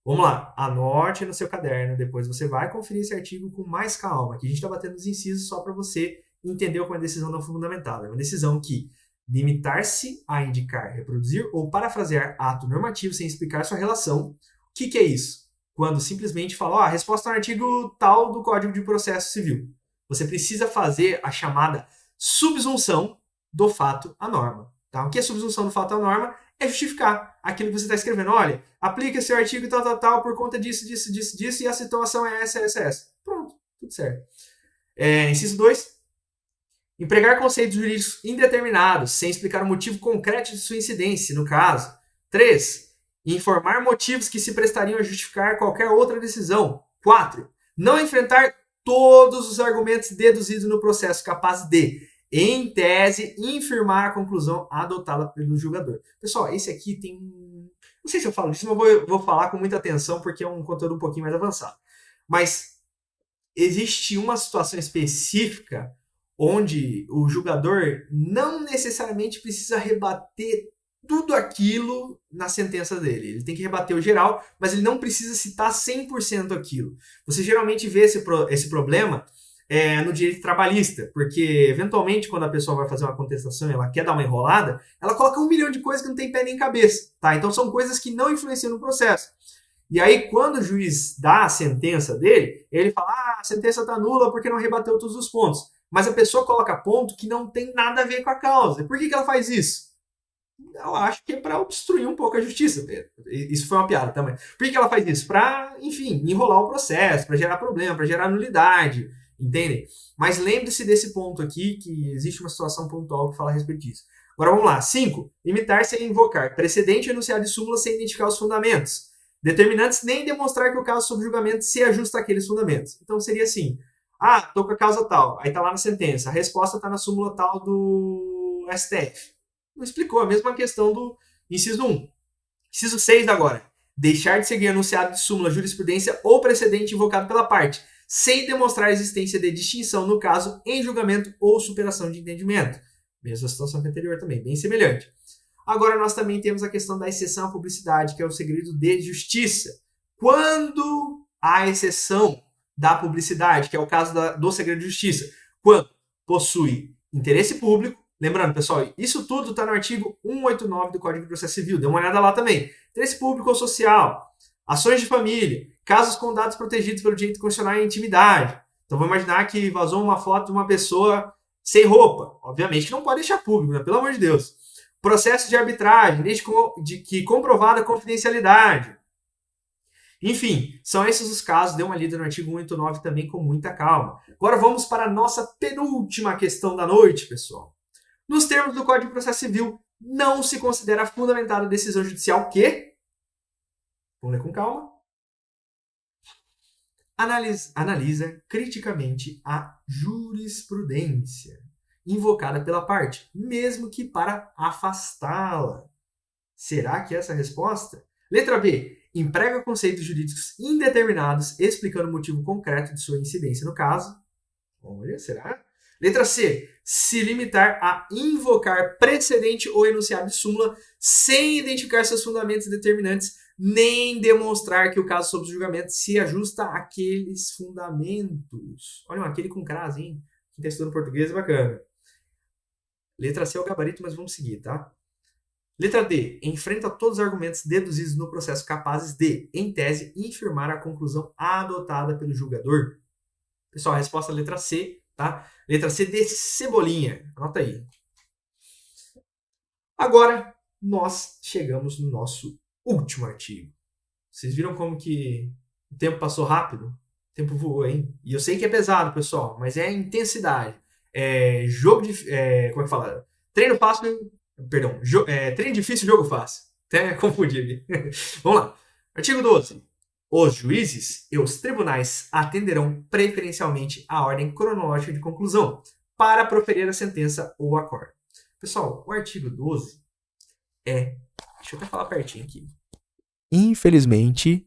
S1: Vamos lá, anote no seu caderno, depois você vai conferir esse artigo com mais calma, que a gente está batendo os incisos só para você entender o que é uma decisão não fundamentada. É uma decisão que limitar-se a indicar, reproduzir ou parafrasear ato normativo sem explicar sua relação. O que é isso? Quando simplesmente fala, a resposta ao artigo tal do Código de Processo Civil. Você precisa fazer a chamada subsunção do fato à norma. Tá? O que é subsunção do fato à norma? É justificar aquilo que você está escrevendo. Olha, aplica esse artigo tal, por conta disso, e a situação é essa. Pronto, tudo certo. Inciso 2. Empregar conceitos jurídicos indeterminados, sem explicar o motivo concreto de sua incidência, no caso. 3. Informar motivos que se prestariam a justificar qualquer outra decisão. 4. Não enfrentar todos os argumentos deduzidos no processo, capaz de, em tese, infirmar a conclusão adotada pelo julgador. Pessoal, esse aqui tem... Não sei se eu falo disso, mas eu vou falar com muita atenção, porque é um conteúdo um pouquinho mais avançado. Mas existe uma situação específica onde o julgador não necessariamente precisa rebater tudo aquilo na sentença dele. Ele tem que rebater o geral, mas ele não precisa citar 100% aquilo. Você geralmente vê esse problema no direito trabalhista, porque eventualmente quando a pessoa vai fazer uma contestação e ela quer dar uma enrolada, ela coloca 1 milhão de coisas que não tem pé nem cabeça. Tá? Então são coisas que não influenciam no processo. E aí, quando o juiz dá a sentença dele, ele fala, a sentença está nula porque não rebateu todos os pontos. Mas a pessoa coloca ponto que não tem nada a ver com a causa. E por que ela faz isso? Eu acho que é para obstruir um pouco a justiça. Isso foi uma piada também. Por que ela faz isso? Para, enfim, enrolar o processo, para gerar problema, para gerar nulidade. Entendem? Mas lembre-se desse ponto aqui, que existe uma situação pontual que fala a respeito disso. Agora vamos lá. 5. Limitar-se a invocar precedente ou enunciado de súmula sem identificar os fundamentos determinantes, nem demonstrar que o caso sob julgamento se ajusta àqueles fundamentos. Então seria assim, tô com a causa tal, aí tá lá na sentença, a resposta tá na súmula tal do STF. Não explicou, a mesma questão do inciso 1. Inciso 6 agora, deixar de seguir enunciado de súmula, jurisprudência ou precedente invocado pela parte, sem demonstrar a existência de distinção no caso em julgamento ou superação de entendimento. Mesma situação que a anterior também, bem semelhante. Agora nós também temos a questão da exceção à publicidade, que é o segredo de justiça. Quando há exceção da publicidade, que é o caso do segredo de justiça, quando possui interesse público, lembrando, pessoal, isso tudo está no artigo 189 do Código de Processo Civil, dê uma olhada lá também. Interesse público ou social, ações de família, casos com dados protegidos pelo direito constitucional e intimidade. Então vamos imaginar que vazou uma foto de uma pessoa sem roupa. Obviamente que não pode deixar público, né? Pelo amor de Deus. Processo de arbitragem, desde que comprovada a confidencialidade. Enfim, são esses os casos. Dê uma lida no artigo 189 também com muita calma. Agora vamos para a nossa penúltima questão da noite, pessoal. Nos termos do Código de Processo Civil, não se considera fundamentada a decisão judicial que... Vamos ler com calma. Analisa criticamente a jurisprudência invocada pela parte, mesmo que para afastá-la. Será que essa é a resposta? Letra B. Emprega conceitos jurídicos indeterminados, explicando o motivo concreto de sua incidência no caso. Olha, será? Letra C. Se limitar a invocar precedente ou enunciado de súmula sem identificar seus fundamentos determinantes, nem demonstrar que o caso sob julgamento se ajusta àqueles fundamentos. Olha, aquele com crase, hein? Quem está estudando português é bacana. Letra C é o gabarito, mas vamos seguir, tá? Letra D. Enfrenta todos os argumentos deduzidos no processo capazes de, em tese, infirmar a conclusão adotada pelo julgador. Pessoal, a resposta é a letra C, tá? Letra C de cebolinha. Anota aí. Agora, nós chegamos no nosso último artigo. Vocês viram como que o tempo passou rápido? O tempo voou, hein? E eu sei que é pesado, pessoal, mas é a intensidade. Como é que fala? Treino fácil. Perdão. Treino difícil, jogo fácil. Até confundi aqui. Vamos lá. Artigo 12. Os juízes e os tribunais atenderão preferencialmente a ordem cronológica de conclusão para proferir a sentença ou acordo. Pessoal, o artigo 12 Deixa eu até falar pertinho aqui. Infelizmente,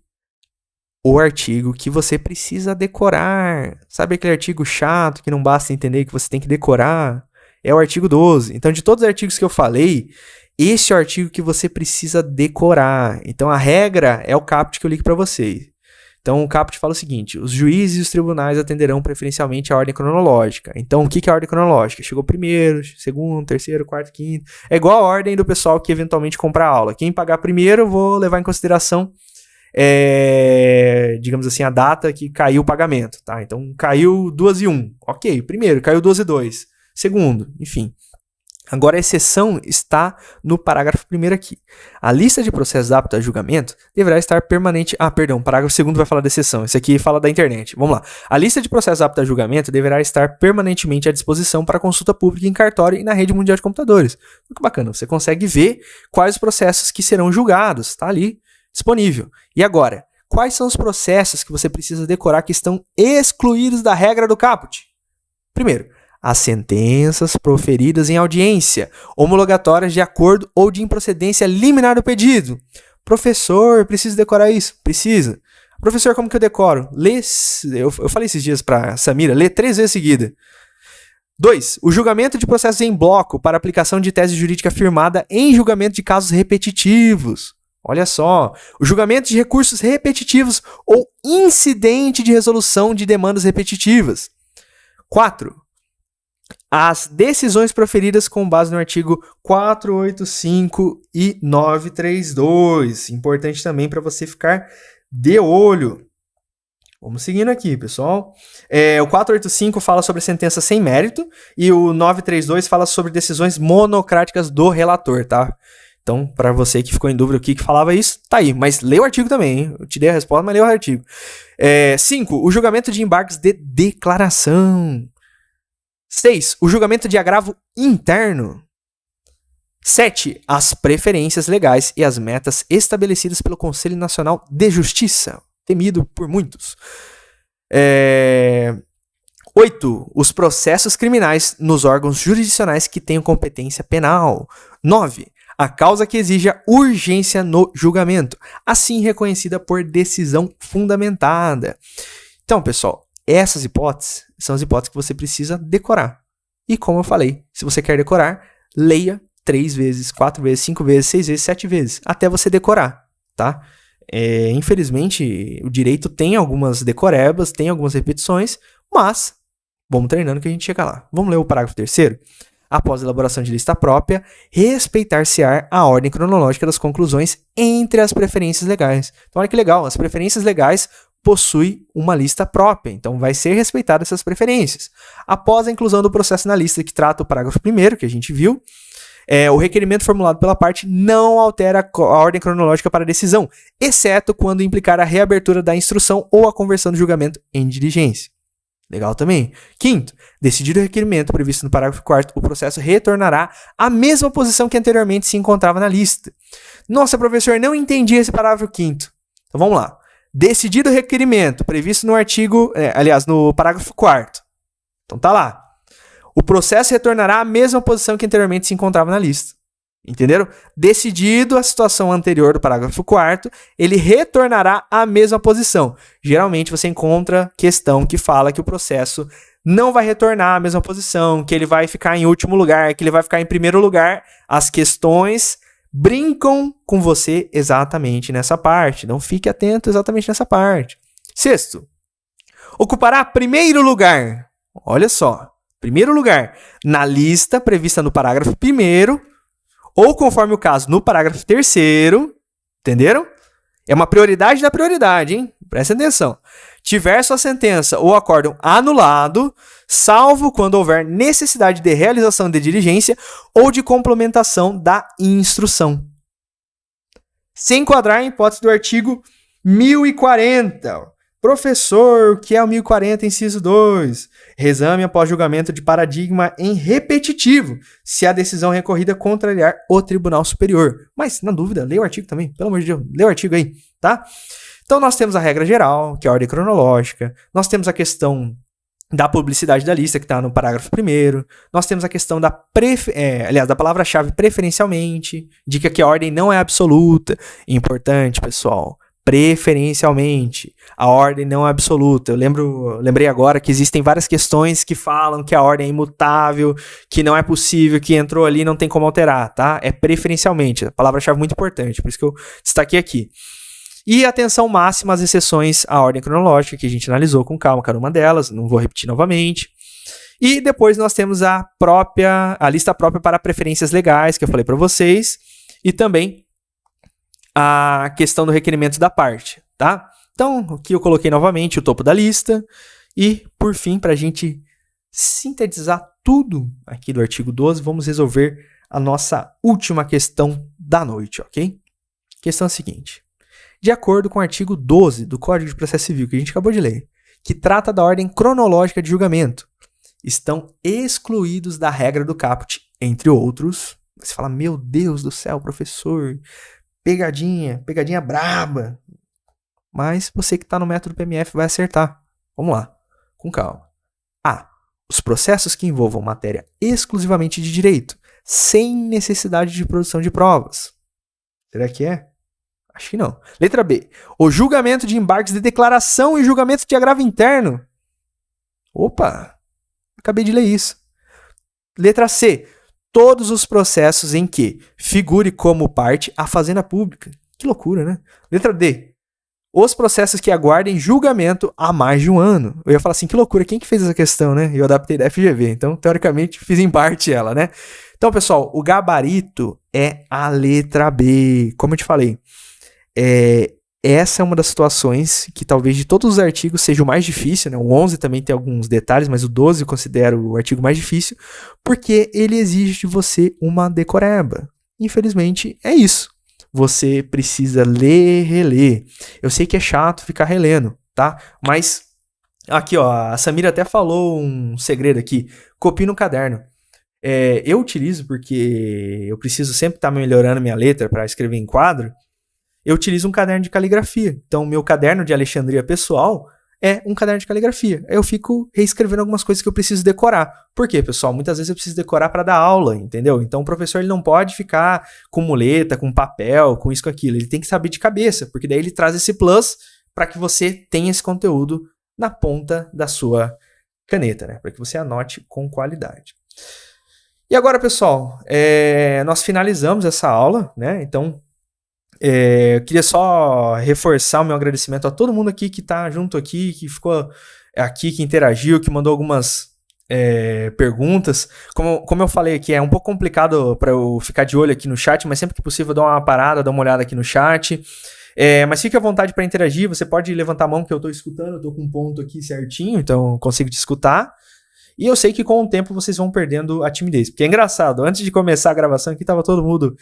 S1: o artigo que você precisa decorar. Sabe aquele artigo chato que não basta entender que você tem que decorar? É o artigo 12. Então, de todos os artigos que eu falei, este é o artigo que você precisa decorar. Então, a regra é o caput que eu li para vocês. Então, o caput fala o seguinte: os juízes e os tribunais atenderão preferencialmente a ordem cronológica. Então, o que é a ordem cronológica? Chegou primeiro, segundo, terceiro, quarto, quinto. É igual a ordem do pessoal que eventualmente compra a aula. Quem pagar primeiro, eu vou levar em consideração, digamos assim, a data que caiu o pagamento. Tá? Então, caiu 2 e 1. Ok, primeiro, caiu 2 e 2. Segundo, enfim. Agora, a exceção está no parágrafo 1º aqui. A lista de processos aptos a julgamento deverá estar permanente... o parágrafo 2º vai falar da exceção. Esse aqui fala da internet. Vamos lá. A lista de processos aptos a julgamento deverá estar permanentemente à disposição para consulta pública em cartório e na rede mundial de computadores. Muito bacana. Você consegue ver quais os processos que serão julgados. Está ali disponível. E agora, quais são os processos que você precisa decorar que estão excluídos da regra do caput? Primeiro, as sentenças proferidas em audiência, homologatórias de acordo ou de improcedência liminar do pedido. Professor, preciso decorar isso? Precisa. Professor, como que eu decoro? Eu falei esses dias para Samira, lê 3 vezes seguida. 2. O julgamento de processos em bloco para aplicação de tese jurídica firmada em julgamento de casos repetitivos. Olha só, o julgamento de recursos repetitivos ou incidente de resolução de demandas repetitivas. 4. As decisões proferidas com base no artigo 485 e 932. Importante também para você ficar de olho. Vamos seguindo aqui, pessoal. O 485 fala sobre sentença sem mérito e o 932 fala sobre decisões monocráticas do relator, tá? Então, para você que ficou em dúvida o que falava isso, tá aí. Mas lê o artigo também, hein? Eu te dei a resposta, mas lê o artigo. 5. O julgamento de embargos de declaração. 6. O julgamento de agravo interno. 7. As preferências legais e as metas estabelecidas pelo Conselho Nacional de Justiça, temido por muitos. 8. Os processos criminais nos órgãos jurisdicionais que tenham competência penal. 9. A causa que exija urgência no julgamento, assim reconhecida por decisão fundamentada. Então, pessoal, essas hipóteses são as hipóteses que você precisa decorar. E como eu falei, se você quer decorar, leia 3 vezes, 4 vezes, 5 vezes, 6 vezes, 7 vezes, até você decorar, tá? Infelizmente, o direito tem algumas decorebas, tem algumas repetições, mas vamos treinando que a gente chega lá. Vamos ler o parágrafo 3º? Após a elaboração de lista própria, respeitar-se-á a ordem cronológica das conclusões entre as preferências legais. Então, olha que legal, as preferências legais possui uma lista própria, então vai ser respeitada essas preferências. Após a inclusão do processo na lista que trata o parágrafo 1º, que a gente viu, o requerimento formulado pela parte não altera a ordem cronológica para a decisão, exceto quando implicar a reabertura da instrução ou a conversão do julgamento em diligência. Legal também. 5º, decidido o requerimento previsto no parágrafo 4º, o processo retornará à mesma posição que anteriormente se encontrava na lista. Nossa, professor, não entendi esse parágrafo 5º. Então vamos lá. Decidido o requerimento previsto no no parágrafo 4º. Então tá lá. O processo retornará à mesma posição que anteriormente se encontrava na lista. Entenderam? Decidido a situação anterior do parágrafo 4º, ele retornará à mesma posição. Geralmente você encontra questão que fala que o processo não vai retornar à mesma posição, que ele vai ficar em último lugar, que ele vai ficar em primeiro lugar. As questões brincam com você exatamente nessa parte. Então fique atento exatamente nessa parte. 6º, ocupará primeiro lugar. Olha só, primeiro lugar na lista prevista no parágrafo 1º, ou conforme o caso no parágrafo 3º, entenderam? É uma prioridade da prioridade, hein? Presta atenção. Tiver sua sentença ou acórdão anulado, salvo quando houver necessidade de realização de diligência ou de complementação da instrução. Se enquadrar em hipótese do artigo 1040.
S3: Professor, o que é o 1040, inciso 2? Reexame após julgamento de paradigma em repetitivo, se a decisão recorrida contrariar o Tribunal Superior. Mas, na dúvida, leia o artigo também, pelo amor de Deus, leia o artigo aí, tá? Então, nós temos a regra geral, que é a ordem cronológica, nós temos a questão da publicidade da lista, que está no parágrafo 1º, nós temos a questão da da palavra-chave preferencialmente, indica que a ordem não é absoluta. Importante, pessoal. Preferencialmente, a ordem não é absoluta. Lembrei agora que existem várias questões que falam que a ordem é imutável, que não é possível, que entrou ali e não tem como alterar, tá? É preferencialmente, a palavra-chave muito importante, por isso que eu destaquei aqui. E atenção máxima às exceções à ordem cronológica, que a gente analisou com calma cada uma delas, não vou repetir novamente. E depois nós temos a lista própria para preferências legais, que eu falei para vocês, e também a questão do requerimento da parte, tá? Então, aqui eu coloquei novamente o topo da lista, e por fim, para a gente sintetizar tudo aqui do artigo 12, vamos resolver a nossa última questão da noite, ok? Questão seguinte. De acordo com o artigo 12 do Código de Processo Civil, que a gente acabou de ler, que trata da ordem cronológica de julgamento, estão excluídos da regra do caput, entre outros. Você fala, meu Deus do céu, professor, pegadinha braba. Mas você que está no método PMF vai acertar. Vamos lá, com calma. A. Os processos que envolvam matéria exclusivamente de direito, sem necessidade de produção de provas. Será que é? Acho que não. Letra B. O julgamento de embargos de declaração e julgamento de agravo interno. Opa! Acabei de ler isso. Letra C. Todos os processos em que figure como parte a fazenda pública. Que loucura, né? Letra D. Os processos que aguardem julgamento há mais de um ano. Eu ia falar assim, que loucura, quem que fez essa questão, né? Eu adaptei da FGV, então, teoricamente, fiz em parte ela, né? Então, pessoal, o gabarito é a letra B. Como eu te falei, essa é uma das situações que talvez de todos os artigos seja o mais difícil, né? O 11 também tem alguns detalhes, mas o 12 eu considero o artigo mais difícil, porque ele exige de você uma decoreba. Infelizmente, é isso. Você precisa ler, reler. Eu sei que é chato ficar relendo, tá? Mas, aqui ó, a Samira até falou um segredo aqui. Copie no caderno. Eu utilizo porque eu preciso sempre estar melhorando minha letra para escrever em quadro. Eu utilizo um caderno de caligrafia. Então, meu caderno de Alexandria pessoal é um caderno de caligrafia. Eu fico reescrevendo algumas coisas que eu preciso decorar. Por quê, pessoal? Muitas vezes eu preciso decorar para dar aula, entendeu? Então, o professor ele não pode ficar com muleta, com papel, com isso, com aquilo. Ele tem que saber de cabeça, porque daí ele traz esse plus para que você tenha esse conteúdo na ponta da sua caneta, né? Para que você anote com qualidade. E agora, pessoal, nós finalizamos essa aula, né? Então, eu queria só reforçar o meu agradecimento a todo mundo aqui que está junto aqui, que ficou aqui, que interagiu, que mandou algumas perguntas. Como eu falei aqui, é um pouco complicado para eu ficar de olho aqui no chat, mas sempre que possível eu dou uma parada, dou uma olhada aqui no chat. Mas fique à vontade para interagir, você pode levantar a mão que eu estou escutando, eu estou com um ponto aqui certinho, então eu consigo te escutar. E eu sei que com o tempo vocês vão perdendo a timidez. Porque é engraçado, antes de começar a gravação aqui tava todo mundo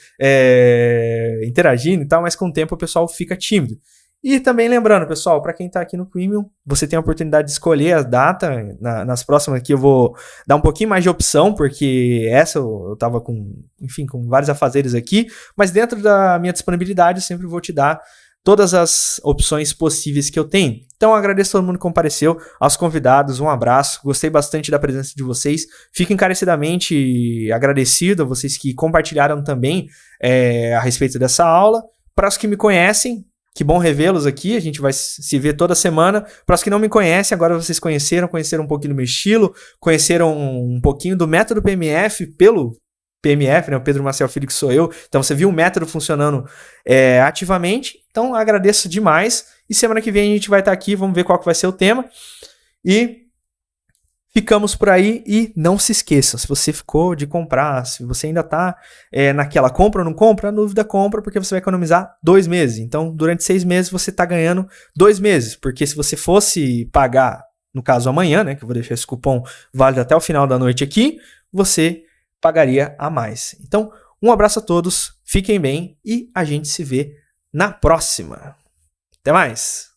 S3: interagindo e tal, mas com o tempo o pessoal fica tímido. E também lembrando, pessoal, para quem tá aqui no Premium, você tem a oportunidade de escolher a data. Nas próximas aqui eu vou dar um pouquinho mais de opção, porque essa eu tava com vários afazeres aqui. Mas dentro da minha disponibilidade eu sempre vou te dar todas as opções possíveis que eu tenho. Então, agradeço a todo mundo que compareceu, aos convidados, um abraço, gostei bastante da presença de vocês, fico encarecidamente agradecido a vocês que compartilharam também a respeito dessa aula. Para os que me conhecem, que bom revê-los aqui, a gente vai se ver toda semana. Para os que não me conhecem, agora vocês conheceram um pouquinho do meu estilo, conheceram um pouquinho do método PMF pelo PMF, né? O Pedro Maciel Filho que sou eu. Então você viu o método funcionando ativamente. Então agradeço demais. E semana que vem a gente vai estar aqui, vamos ver qual que vai ser o tema. E ficamos por aí. E não se esqueçam, se você ficou de comprar, se você ainda está naquela compra ou não compra, a dúvida compra, porque você vai economizar 2 meses. Então durante 6 meses você está ganhando 2 meses. Porque se você fosse pagar, no caso amanhã, né? Que eu vou deixar esse cupom válido até o final da noite aqui, você pagaria a mais. Então, um abraço a todos, fiquem bem e a gente se vê na próxima. Até mais!